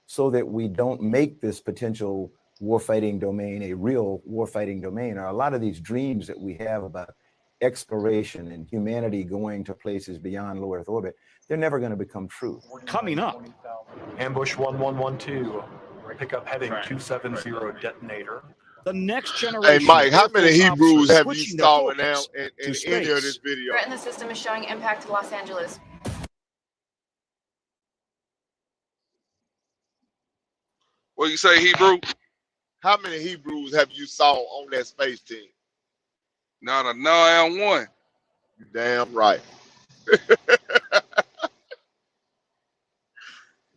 So that we don't make this potential warfighting domain a real warfighting domain. Or a lot of these dreams that we have about exploration and humanity going to places beyond low Earth orbit, they're never going to become true. Coming up. Ambush 1112. Pick up heading 270 detonator. The next generation. Hey, Mike, how many Hebrews have you saw now in any of this video? Threat in the system is showing impact to Los Angeles. What you say, Hebrew? How many Hebrews have you saw on that space team? Not a damn one. You damn right.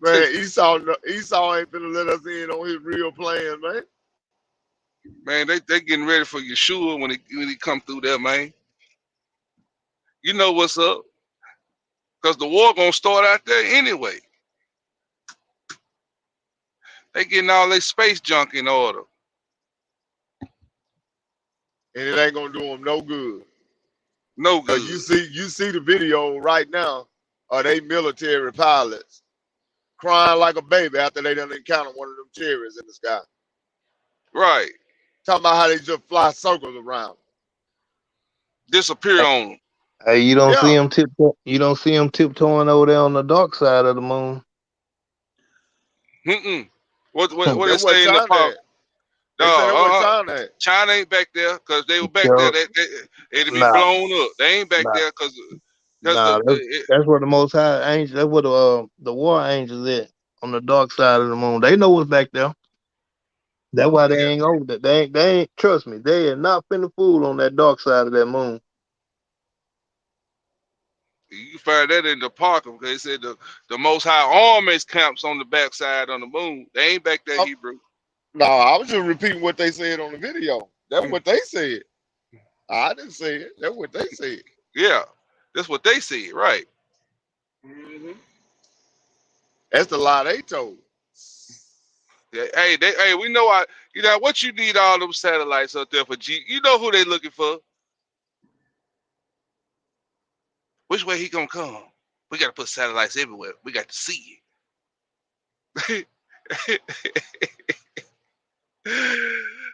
Man, Esau ain't finna let us in on his real plan, man. Man, they getting ready for Yeshua when he come through there, man. You know what's up. Because the war gonna start out there anyway. They getting all their space junk in order. And it ain't gonna do them no good. No good. You see the video right now of they military pilots crying like a baby after they done encountered one of them chariots in the sky. Right. Talking about how they just fly circles around. Disappear on them. Hey, you don't see them tiptoeing over there on the dark side of the moon. What they say in the park? China ain't back there because they were back there. It'd be blown up. They ain't back there because that's where the Most High angels. That's where the war angels at on the dark side of the moon. They know what's back there. That's why they ain't over there. They ain't trust me. They are not finna fool on that dark side of that moon. You can find that in the park because they said the Most High armies camps on the backside on the moon. They ain't back there, Hebrew. No, I was just repeating what they said on the video. That's what they said. I didn't say it. That's what they said. Yeah, that's what they said, right? That's the lie they told. Yeah, hey, we know what you need all them satellites up there for. You know who they looking for? Which way he gonna come? We gotta put satellites everywhere. We got to see it.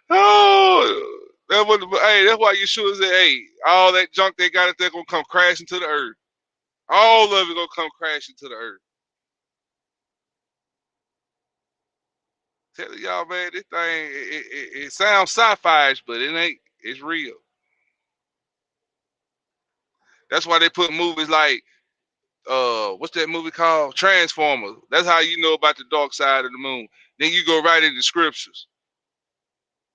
Oh, that's why you should say, hey, all that junk they got, they're gonna come crashing to the earth. All of it gonna come crashing to the earth. Telling y'all, man, this thing it sounds sci-fi-ish, but it ain't. It's real. That's why they put movies like what's that movie called? Transformers. That's how you know about the dark side of the moon. Then you go right into the scriptures.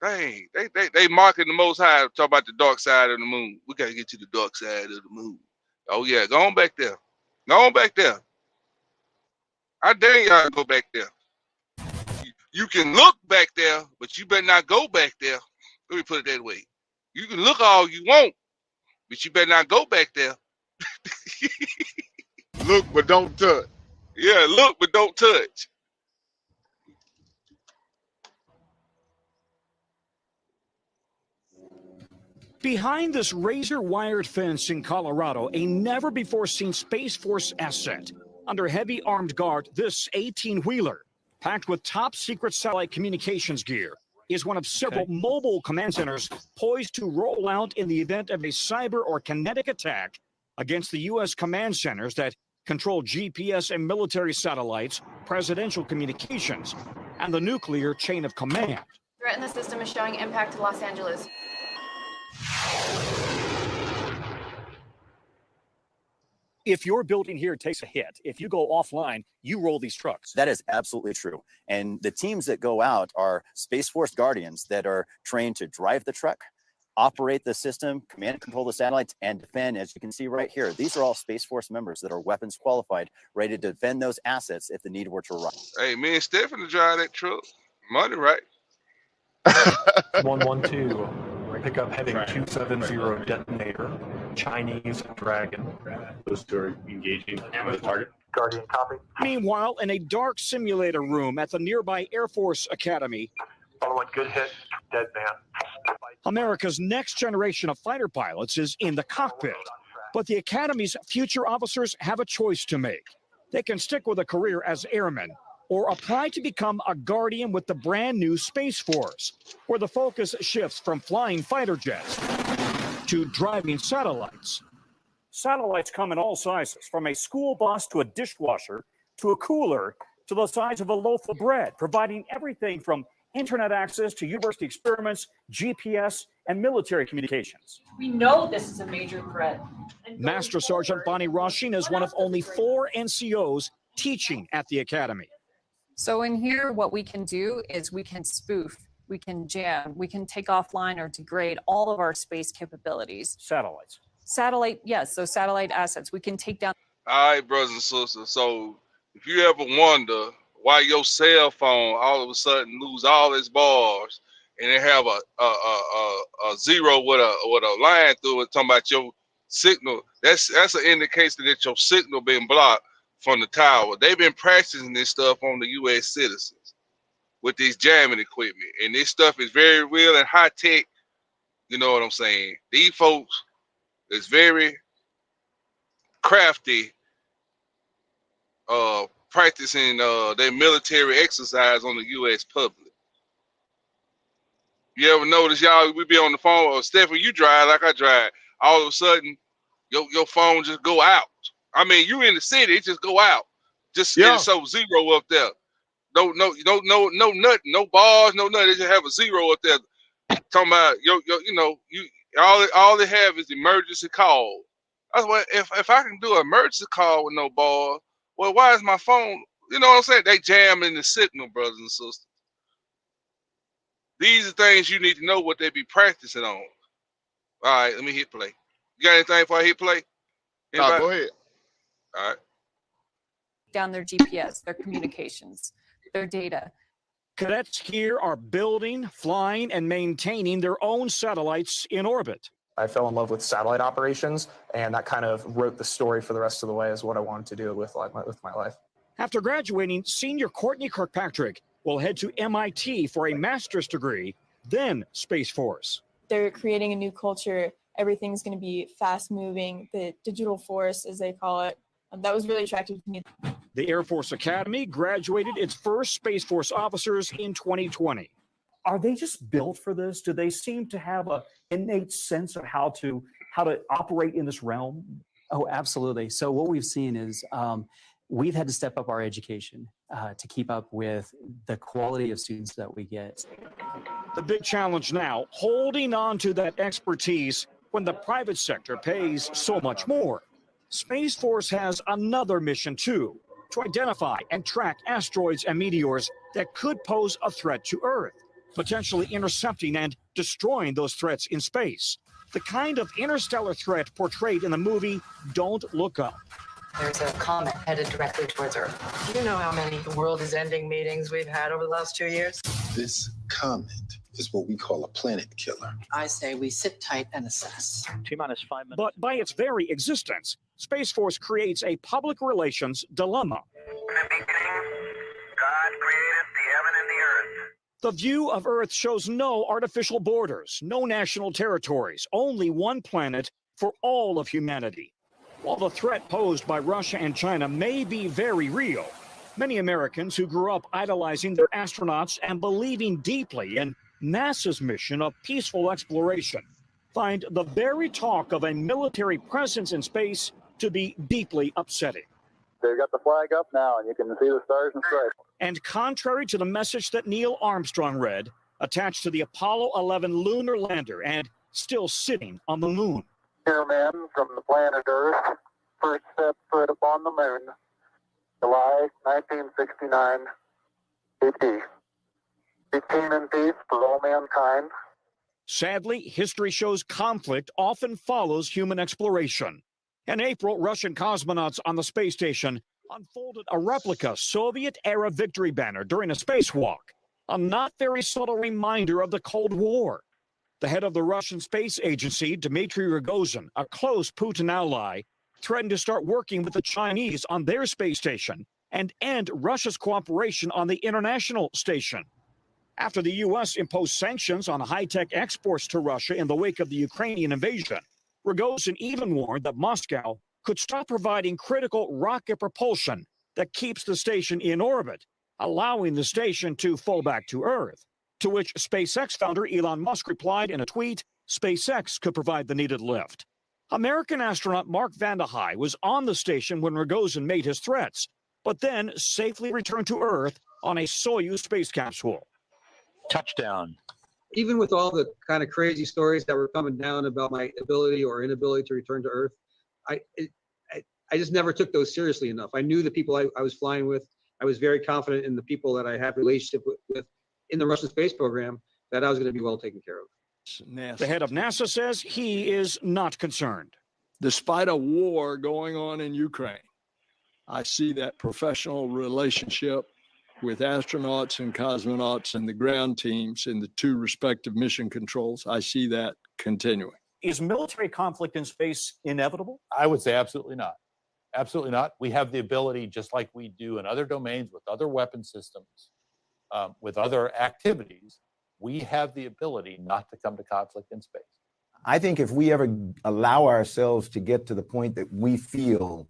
Dang, they marking the Most High, talk about the dark side of the moon. We gotta get to the dark side of the moon. Oh yeah, go on back there. Go on back there. I dare y'all to go back there. You can look back there, but you better not go back there. Let me put it that way. You can look all you want, but you better not go back there. Look, but don't touch. Yeah, look, but don't touch. Behind this razor-wired fence in Colorado, a never-before-seen Space Force asset. Under heavy armed guard, this 18-wheeler, packed with top-secret satellite communications gear, is one of several mobile command centers poised to roll out in the event of a cyber or kinetic attack against the U.S. command centers that control GPS and military satellites, presidential communications, and the nuclear chain of command. Threat in the system is showing impact to Los Angeles. If your building here takes a hit, if you go offline, you roll these trucks. That is absolutely true. And the teams that go out are Space Force Guardians that are trained to drive the truck, operate the system, command and control the satellites, and defend. As you can see right here, these are all Space Force members that are weapons qualified, ready to defend those assets if the need were to arise. Hey, me and Stephanie drive that truck. Money, right? 112. Pick up heading 270 detonator. Chinese Dragon. Those two are engaging with the target. Guardian copy. Meanwhile, in a dark simulator room at the nearby Air Force Academy, Following good hit, dead man. America's next generation of fighter pilots is in the cockpit. But the Academy's future officers have a choice to make. They can stick with a career as airmen or apply to become a guardian with the brand new Space Force, where the focus shifts from flying fighter jets to driving satellites. Satellites come in all sizes, from a school bus to a dishwasher to a cooler to the size of a loaf of bread, providing everything from internet access to university experiments, GPS, and military communications. We know this is a major threat. Master Sergeant Bonnie Rushing is one of only 4 NCOs teaching at the Academy. So in here, what we can do is we can spoof, we can jam, we can take offline or degrade all of our space capabilities. Satellites. Satellite, yes, so satellite assets. We can take down. All right, brothers and sisters. So if you ever wonder why your cell phone all of a sudden lose all its bars and it have a zero with a line through it talking about your signal, that's an indication that your signal been blocked from the tower. They've been practicing this stuff on the U.S. citizens with this jamming equipment, and this stuff is very real and high tech. You know what I'm saying? These folks is very crafty, practicing their military exercise on the U.S. public. You ever notice, y'all, we be on the phone, or Stephanie, you drive like I drive, all of a sudden your phone just go out. I mean, you in the city, it just go out. Just it's so zero up there. No nothing, no bars, no nothing. They just have a zero up there. Talking about all they have is emergency call. I was like, if I can do an emergency call with no bars, well, why is my phone? You know what I'm saying? They jam in the signal, brothers and sisters. These are things you need to know what they be practicing on. All right, let me hit play. You got anything before I hit play? No, go ahead. All right. Down their GPS, their communications, their data. Cadets here are building, flying, and maintaining their own satellites in orbit. I fell in love with satellite operations, and that kind of wrote the story for the rest of the way as what I wanted to do with my life. After graduating, senior Courtney Kirkpatrick will head to MIT for a master's degree, then Space Force. They're creating a new culture. Everything's going to be fast moving, the digital force, as they call it. That was really attractive to me. The Air Force Academy graduated its first Space Force officers in 2020. Are they just built for this? Do they seem to have an innate sense of how to operate in this realm? Oh, absolutely. So what we've seen is we've had to step up our education to keep up with the quality of students that we get. The big challenge now, holding on to that expertise when the private sector pays so much more. Space Force has another mission too, to identify and track asteroids and meteors that could pose a threat to Earth, potentially intercepting and destroying those threats in space. The kind of interstellar threat portrayed in the movie Don't Look Up. There's a comet headed directly towards Earth. Do you know how many world-is-ending meetings we've had over the last 2 years? This comet is what we call a planet killer. I say we sit tight and assess. T-minus 5 minutes. But by its very existence, Space Force creates a public relations dilemma. The view of Earth shows no artificial borders, no national territories, only one planet for all of humanity. While the threat posed by Russia and China may be very real, many Americans who grew up idolizing their astronauts and believing deeply in NASA's mission of peaceful exploration find the very talk of a military presence in space to be deeply upsetting. They've got the flag up now, and you can see the stars and stripes. And contrary to the message that Neil Armstrong read, attached to the Apollo 11 lunar lander and still sitting on the moon. Here, men from the planet Earth, first set foot upon the moon, July 1969, PT. Between and peace for all mankind. Sadly, history shows conflict often follows human exploration. In April, Russian cosmonauts on the space station unfolded a replica Soviet-era victory banner during a spacewalk, a not very subtle reminder of the Cold War. The head of the Russian space agency, Dmitry Rogozin, a close Putin ally, threatened to start working with the Chinese on their space station and end Russia's cooperation on the international station. After the U.S. imposed sanctions on high-tech exports to Russia in the wake of the Ukrainian invasion, Rogozin even warned that Moscow could stop providing critical rocket propulsion that keeps the station in orbit, allowing the station to fall back to Earth. To which SpaceX founder Elon Musk replied in a tweet, SpaceX could provide the needed lift. American astronaut Mark Vande Hei was on the station when Rogozin made his threats, but then safely returned to Earth on a Soyuz space capsule. Touchdown. Even with all the kind of crazy stories that were coming down about my ability or inability to return to Earth, I just never took those seriously enough. I knew the people I was flying with. I was very confident in the people that I had relationship with in the Russian space program that I was going to be well taken care of. The head of NASA says he is not concerned. Despite a war going on in Ukraine, I see that professional relationship with astronauts and cosmonauts and the ground teams in the two respective mission controls. I see that continuing. Is military conflict in space inevitable? I would say absolutely not. Absolutely not. We have the ability, just like we do in other domains with other weapon systems, with other activities, we have the ability not to come to conflict in space. I think if we ever allow ourselves to get to the point that we feel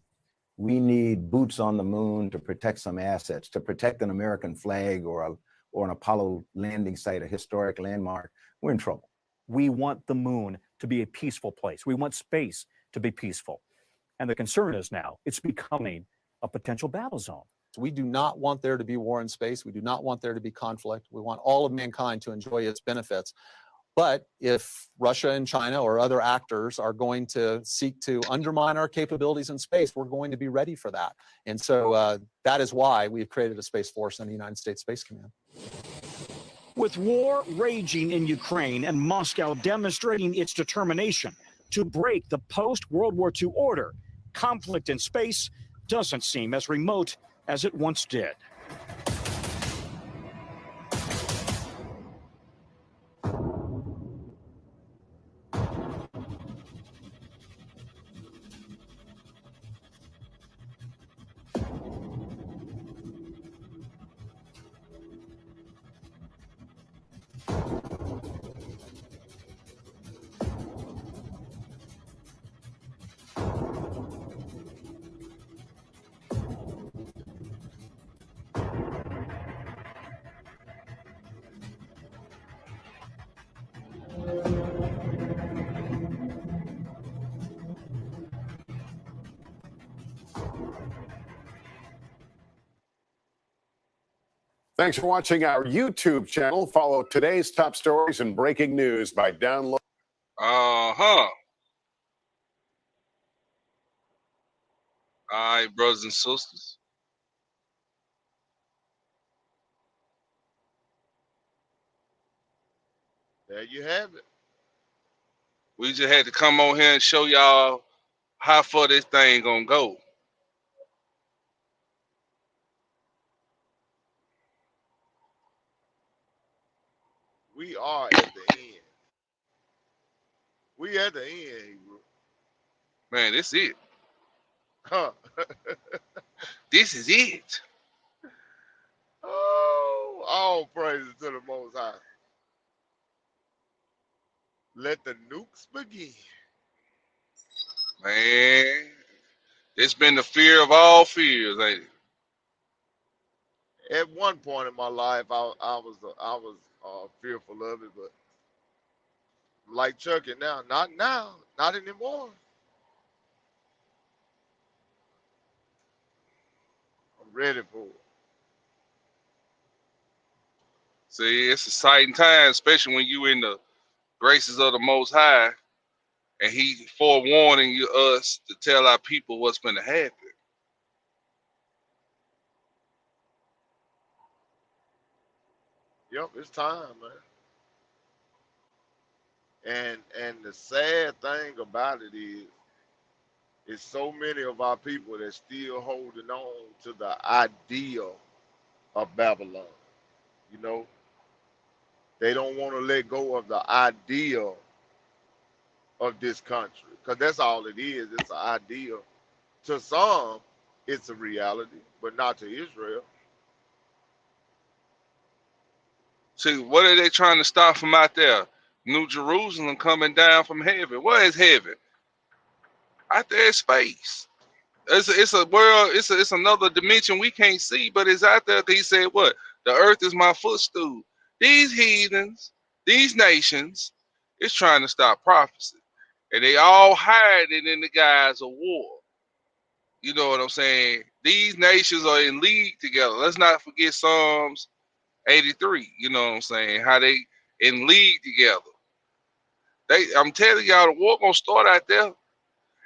we need boots on the moon to protect some assets, to protect an American flag or an Apollo landing site, a historic landmark, we're in trouble. We want the moon to be a peaceful place. We want space to be peaceful. And the concern is now it's becoming a potential battle zone. We do not want there to be war in space. We do not want there to be conflict. We want all of mankind to enjoy its benefits. But if Russia and China or other actors are going to seek to undermine our capabilities in space, we're going to be ready for that. And so that is why we've created a Space Force and the United States Space Command. With war raging in Ukraine and Moscow demonstrating its determination to break the post-World War II order, conflict in space doesn't seem as remote as it once did. Thanks for watching our YouTube channel. Follow today's top stories and breaking news by downloading. All right, brothers and sisters. There you have it. We just had to come on here and show y'all how far this thing gonna go. We are at the end. We at the end, Hebrew. Man, this it. Huh. This is it. Oh, all praises to the Most High. Let the nukes begin. Man, it's been the fear of all fears, ain't it? At one point in my life, I was fearful of it, but I'm like Chucky now. Not now. Not anymore. I'm ready for it. See, it's exciting time, especially when you in the graces of the Most High, and He forewarning us to tell our people what's going to happen. Yep, it's time, man. And the sad thing about it is so many of our people that still holding on to the ideal of Babylon. You know, they don't want to let go of the ideal of this country, because that's all it is. It's an ideal. To some, it's a reality, but not to Israel. See, what are they trying to stop from out there? New Jerusalem coming down from heaven. What is heaven? Out there is space. It's a world. It's another dimension we can't see, but it's out there. He said, "What? The earth is my footstool." These heathens, these nations, is trying to stop prophecy, and they all hiding in the guise of war. You know what I'm saying? These nations are in league together. Let's not forget Psalms 83. You know what I'm saying? How they in league together. I'm telling y'all, the war gonna start out there.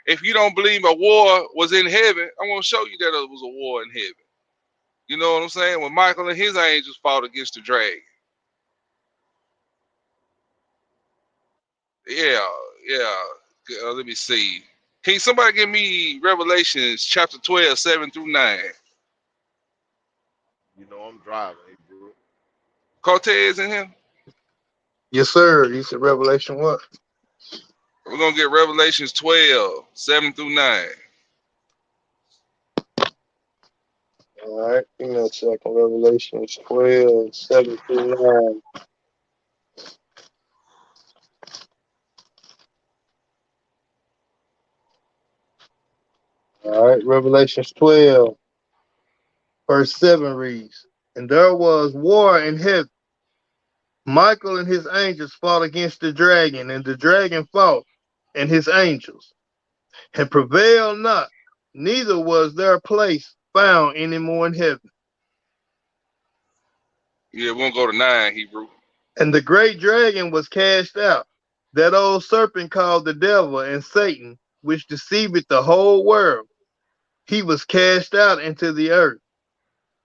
If you don't believe a war was in heaven, I'm gonna show you that it was a war in heaven. You know what I'm saying? When Michael and his angels fought against the dragon. Yeah. Let me see. Can somebody give me Revelations chapter 12, 7 through 9? You know, I'm driving, bro. Cortez in here? Yes, sir. You said Revelation what? We're gonna get Revelations 12, 7 through 9. All right. Give me a second. Revelation 12, 7 through 9. All right. Revelations 12, verse 7 reads, "And there was war in heaven. Michael and his angels fought against the dragon, and the dragon fought and his angels, and prevailed not, neither was their place found any more in heaven. Yeah, we're gonna go to 9, Hebrew. And the great dragon was cast out, that old serpent called the devil and Satan, which deceiveth the whole world. He was cast out into the earth,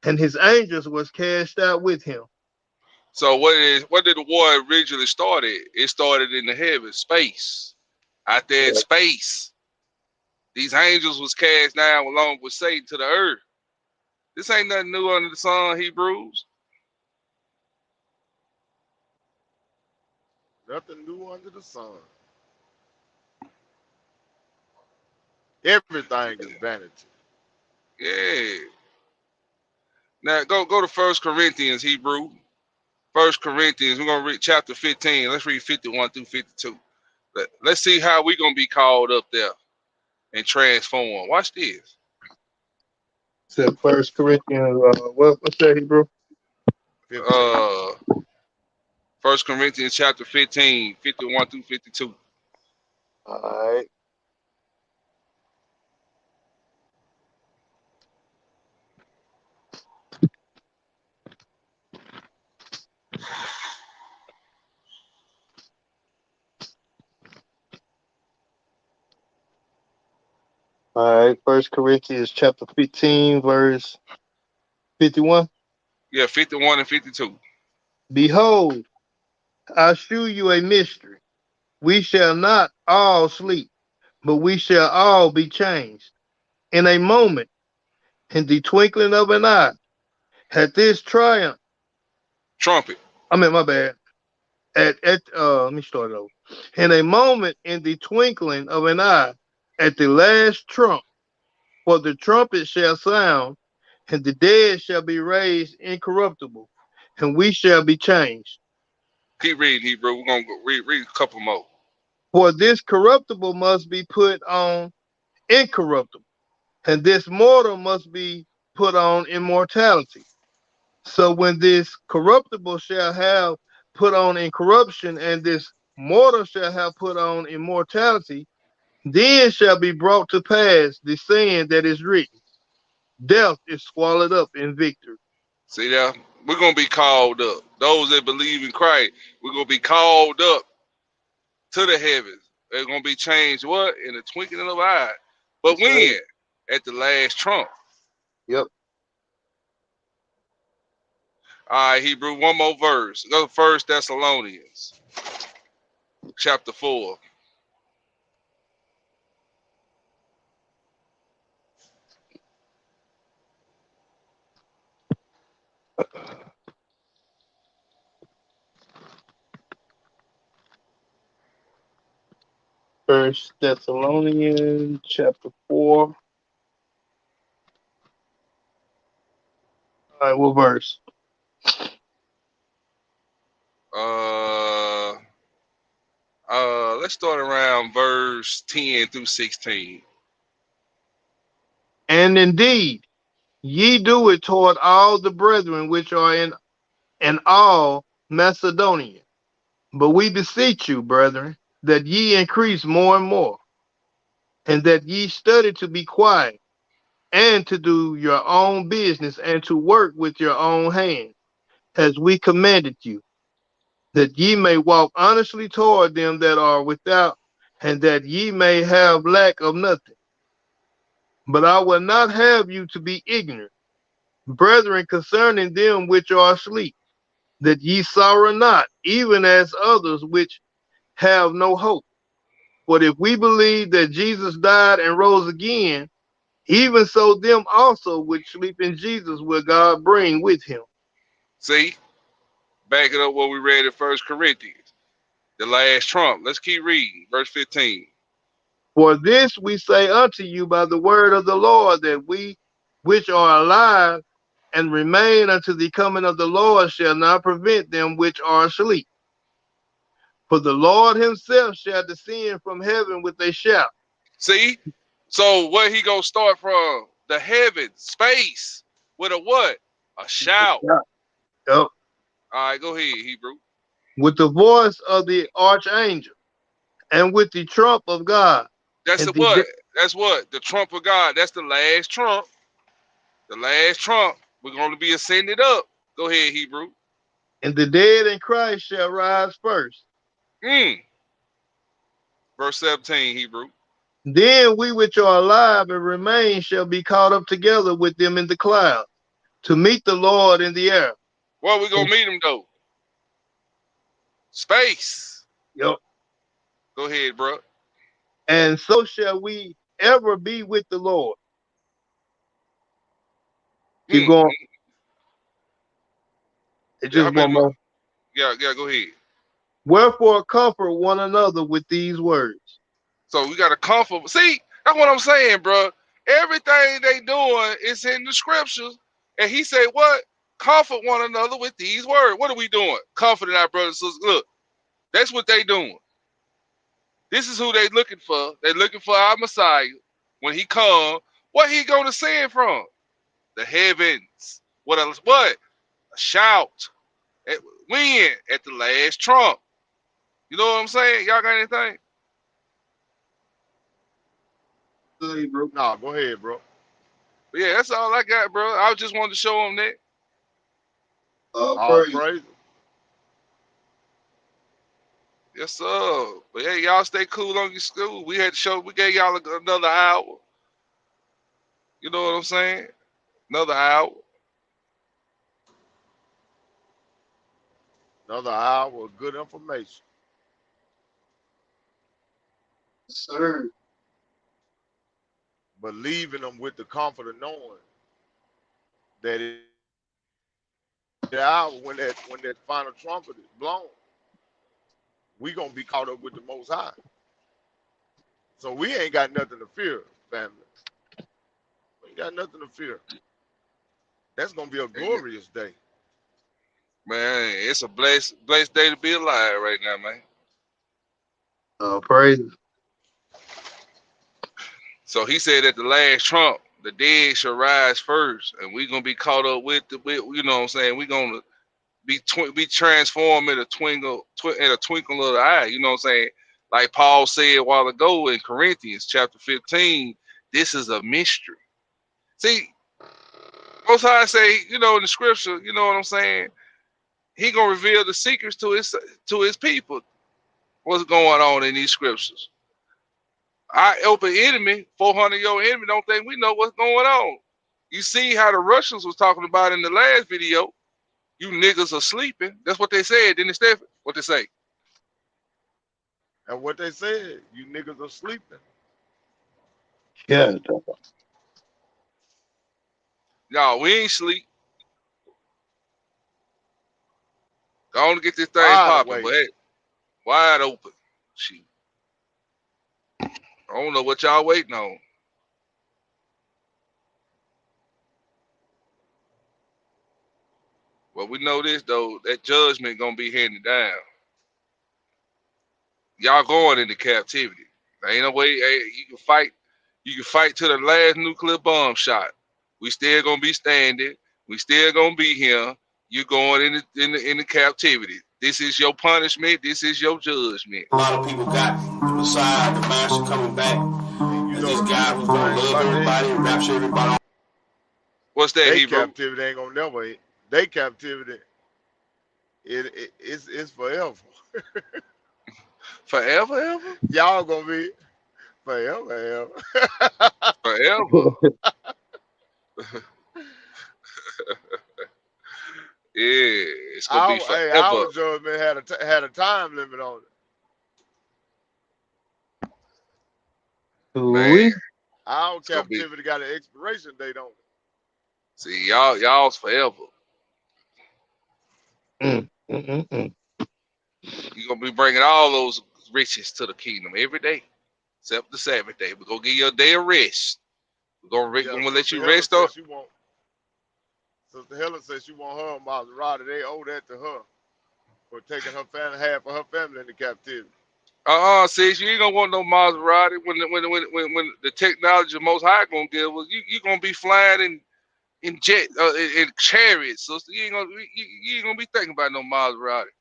and his angels was cast out with him." So what did the war originally started? It started in the heavens, space. Out there in space. These angels was cast down along with Satan to the earth. This ain't nothing new under the sun, Hebrews. Nothing new under the sun. Everything is vanity. Yeah. Now go to 1 Corinthians, Hebrew. 1 Corinthians, we're gonna read chapter 15. Let's read 51 through 52. Let's see how we're gonna be called up there and transformed. Watch this. Said 1 Corinthians, what's that, Hebrew? 1 Corinthians chapter 15, 51 through 52. All right. All right, 1 Corinthians chapter 15, verse 51. Yeah, 51 and 52. Behold, I shew you a mystery. We shall not all sleep, but we shall all be changed. In a moment, in the twinkling of an eye, at this triumph. Trumpet. My bad. Let me start over. In a moment, in the twinkling of an eye, at the last trump, for the trumpet shall sound, and the dead shall be raised incorruptible, and we shall be changed. Keep reading, Hebrew. We're gonna go read a couple more. For this corruptible must be put on incorruptible, and this mortal must be put on immortality. So when this corruptible shall have put on incorruption, and this mortal shall have put on immortality, then shall be brought to pass the saying that is written, death is swallowed up in victory. See there? We're gonna be called up. Those that believe in Christ, we're gonna be called up to the heavens. They're gonna be changed what? In the twinkling of an eye. But That's when? right. At the last trump. Yep. All right, Hebrew, one more verse. Go to 1 Thessalonians chapter 4. First Thessalonians chapter 4. All right, what verse? Let's start around verse 10 through 16. And indeed, ye do it toward all the brethren which are in all Macedonia. But we beseech you, brethren, that ye increase more and more, and that ye study to be quiet, and to do your own business, and to work with your own hands, as we commanded you, that ye may walk honestly toward them that are without, and that ye may have lack of nothing. But I will not have you to be ignorant, brethren, concerning them which are asleep, that ye sorrow not, even as others which have no hope. But if we believe that Jesus died and rose again, even so them also which sleep in Jesus will God bring with him. See? Back it up what we read in 1 Corinthians. The last trump. Let's keep reading. Verse 15. For this we say unto you by the word of the Lord, that we which are alive and remain unto the coming of the Lord shall not prevent them which are asleep. For the Lord himself shall descend from heaven with a shout. See? So where he gonna start from? The heavens, space, with a what? A shout. Yep. All right, go ahead, Hebrew. With the voice of the archangel, and with the trump of God. That's the what? That's what? The trump of God. That's the last trump. The last trump. We're going to be ascended up. Go ahead, Hebrew. And the dead in Christ shall rise first. Verse 17, Hebrew. Then we which are alive and remain shall be caught up together with them in the clouds to meet the Lord in the air. Where we going to meet him, though? Space. Yep. Go ahead, bro. And so shall we ever be with the Lord. Keep going. It's just one more. Yeah, go ahead. Wherefore comfort one another with these words. So we got to comfort. See, that's what I'm saying, bro. Everything they doing is in the scriptures. And he said, what? Comfort one another with these words. What are we doing? Comforting our brothers and sisters. Look, that's what they doing. This is who they looking for. They looking for our Messiah. When he come, what he gonna send from? The heavens. What else? What? A shout. When? At the last trump. You know what I'm saying? Y'all got anything? No, go ahead, bro. But yeah, that's all I got, bro. I just wanted to show them that. All praise. Yes, sir. But hey, y'all stay cool on your school. We had to show. We gave y'all another hour. You know what I'm saying? Another hour. Another hour of good information. Sir. But leaving them with the comfort of knowing that the hour when that final trumpet is blown, we gonna be caught up with the Most High. So we ain't got nothing to fear, family. We ain't got nothing to fear. That's gonna be a glorious day. Man, it's a blessed day to be alive right now, man. Praise. So he said at the last trump, the dead shall rise first, and we're gonna be caught up with you know what I'm saying? We're gonna be transformed in a twinkle of the eye. You know what I'm saying? Like Paul said a while ago in Corinthians chapter 15, this is a mystery. See, most high say, you know, in the scripture, you know what I'm saying? He gonna reveal the secrets to his people. What's going on in these scriptures? Our open enemy, 400 your enemy, don't think we know what's going on. You see how the Russians was talking about in the last video. You niggas are sleeping. That's what they said, didn't it, Stephen? What they say? And what they said, you niggas are sleeping. Yeah. No, we ain't sleep. Go on to get this thing popping, but hey, wide open. Shoot. I don't know what y'all waiting on. But we know this though, that judgment gonna be handed down. Y'all going into captivity. There ain't no way you can fight to the last nuclear bomb shot. We still gonna be standing. We still gonna be here. You going into captivity. This is your punishment. This is your judgment. A lot of people got the Messiah, the Master coming back. And this guy who's gonna love everybody and rapture everybody. What's that, They Hebrew? captivity ain't gonna never. They captivity. It's forever. Forever, ever? Y'all gonna be forever, ever. Forever. Yeah, it's gonna be forever. Our judgment had a time limit on it. Man, Our captivity got an expiration date on it. See, y'all's forever. Mm. You're gonna be bringing all those riches to the kingdom every day, except the Sabbath day. We're gonna give you a day of rest. We're gonna let you rest on. Sister Helen says she want her Maserati. They owe that to her for taking her family, half of her family into captivity. Sis, you ain't gonna want no Maserati when the technology the Most High gonna give us. You gonna be flying in jet in chariots, sister. You ain't gonna be thinking about no Maserati.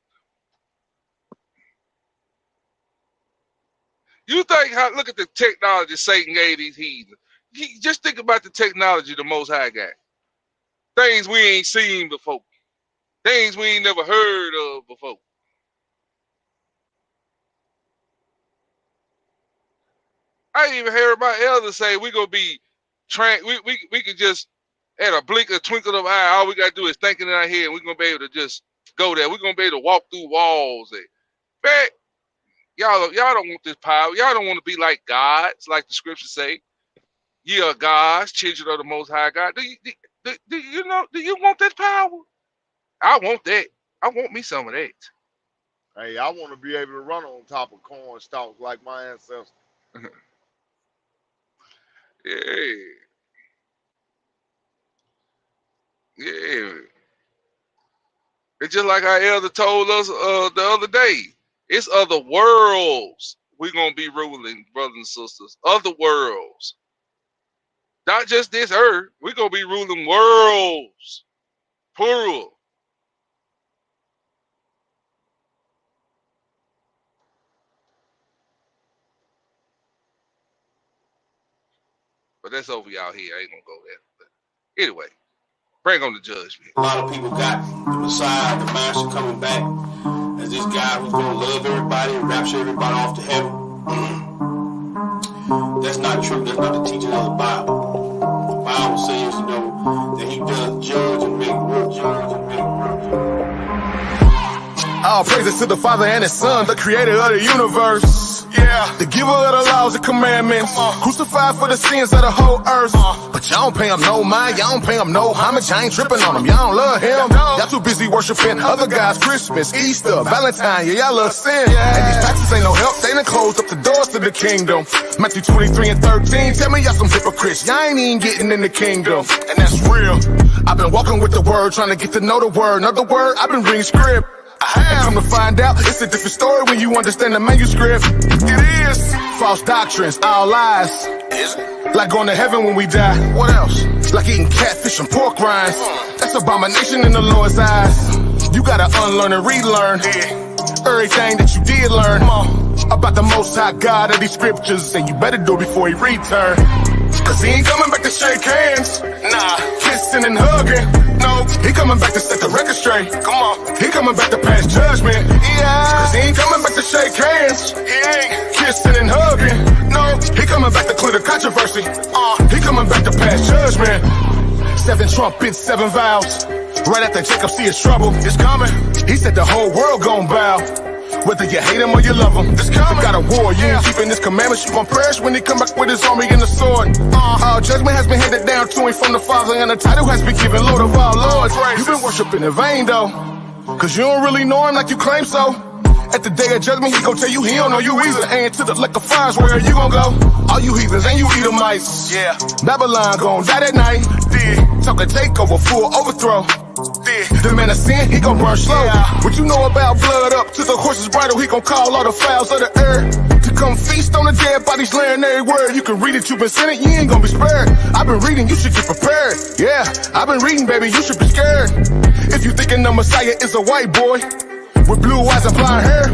You think look at the technology Satan gave these heathens. Just think about the technology the Most High got. Things we ain't seen before. Things we ain't never heard of before. I ain't even heard my elders say we gonna be we could just at a blink, a twinkle of an eye, all we gotta do is think in our head, and we're gonna be able to just go there. We're gonna be able to walk through walls. Man, y'all don't want this power. Y'all don't want to be like gods, like the scriptures say. Ye are gods, children of the Most High God. Do you want that power? I want that. I want me some of that. Hey, I want to be able to run on top of corn stalks like my ancestors. Yeah. Yeah. It's just like our elder told us the other day. It's other worlds we're going to be ruling, brothers and sisters. Other worlds. Not just this earth. We're going to be ruling worlds. Plural. But that's over y'all here. I ain't going to go there. But anyway, bring on the judgment. A lot of people got the Messiah, the Master coming back as this guy who's gonna love everybody and rapture everybody off to heaven. That's not true. That's not the teaching of the Bible. The Bible says, you know, that he does judge and make real. All praises to the Father and His Son, the creator of the universe. Yeah, the giver of the laws and commandments, crucified for the sins of the whole earth. But y'all don't pay him no mind, y'all don't pay him no homage, I ain't tripping on him, y'all don't love him. Y'all too busy worshiping other guys, Christmas, Easter, Valentine, yeah, y'all love sin. And these pastors ain't no help, they done closed up the doors to the kingdom. Matthew 23 and 13, tell me y'all some hypocrites, y'all ain't even getting in the kingdom. And that's real, I've been walking with the word, trying to get to know the word. Another word, I've been reading script. I have come to find out it's a different story when you understand the manuscript. It is false doctrines, all lies. Is it? Like going to heaven when we die. What else? Like eating catfish and pork rinds. That's abomination in the Lord's eyes. You gotta unlearn and relearn everything that you did learn about the Most High God of these scriptures, and you better do it before He return. Cause He ain't coming back to shake hands. Nah, kissing and hugging. No, He coming back to set the record straight. Come on, He coming back to pass judgment. Yeah, cause He ain't coming back to shake hands. He ain't kissing and hugging. No, He coming back to clear the controversy. He coming back to pass judgment. 7 trumpets, 7 vows. Right after Jacob see his trouble, it's coming. He said the whole world gon' bow. Whether you hate him or you love him, it's coming. Got a war, you ain't keeping His commandments, you gon' perish when He come back with His army and the sword. All judgment has been handed down to Him from the Father, and the title has been given Lord of all lords. You've been worshiping in vain though, cause you don't really know Him like you claim so. At the day of judgment, He gon' tell you He don't know you either. And to the lake of fires, where you gon' go? All you heathens and you Edomites. Yeah, Babylon gon' die that night. Talk a takeover, full overthrow. The man of sin, he gon' burn slow. What you know about blood up to the horse's bridle? He gon' call all the fowls of the earth to come feast on the dead bodies laying everywhere. You can read it, you been sinning, you ain't gon' be spared. I've been reading, you should get prepared. Yeah, I've been reading, baby, you should be scared. If you thinking the Messiah is a white boy with blue eyes and blonde hair,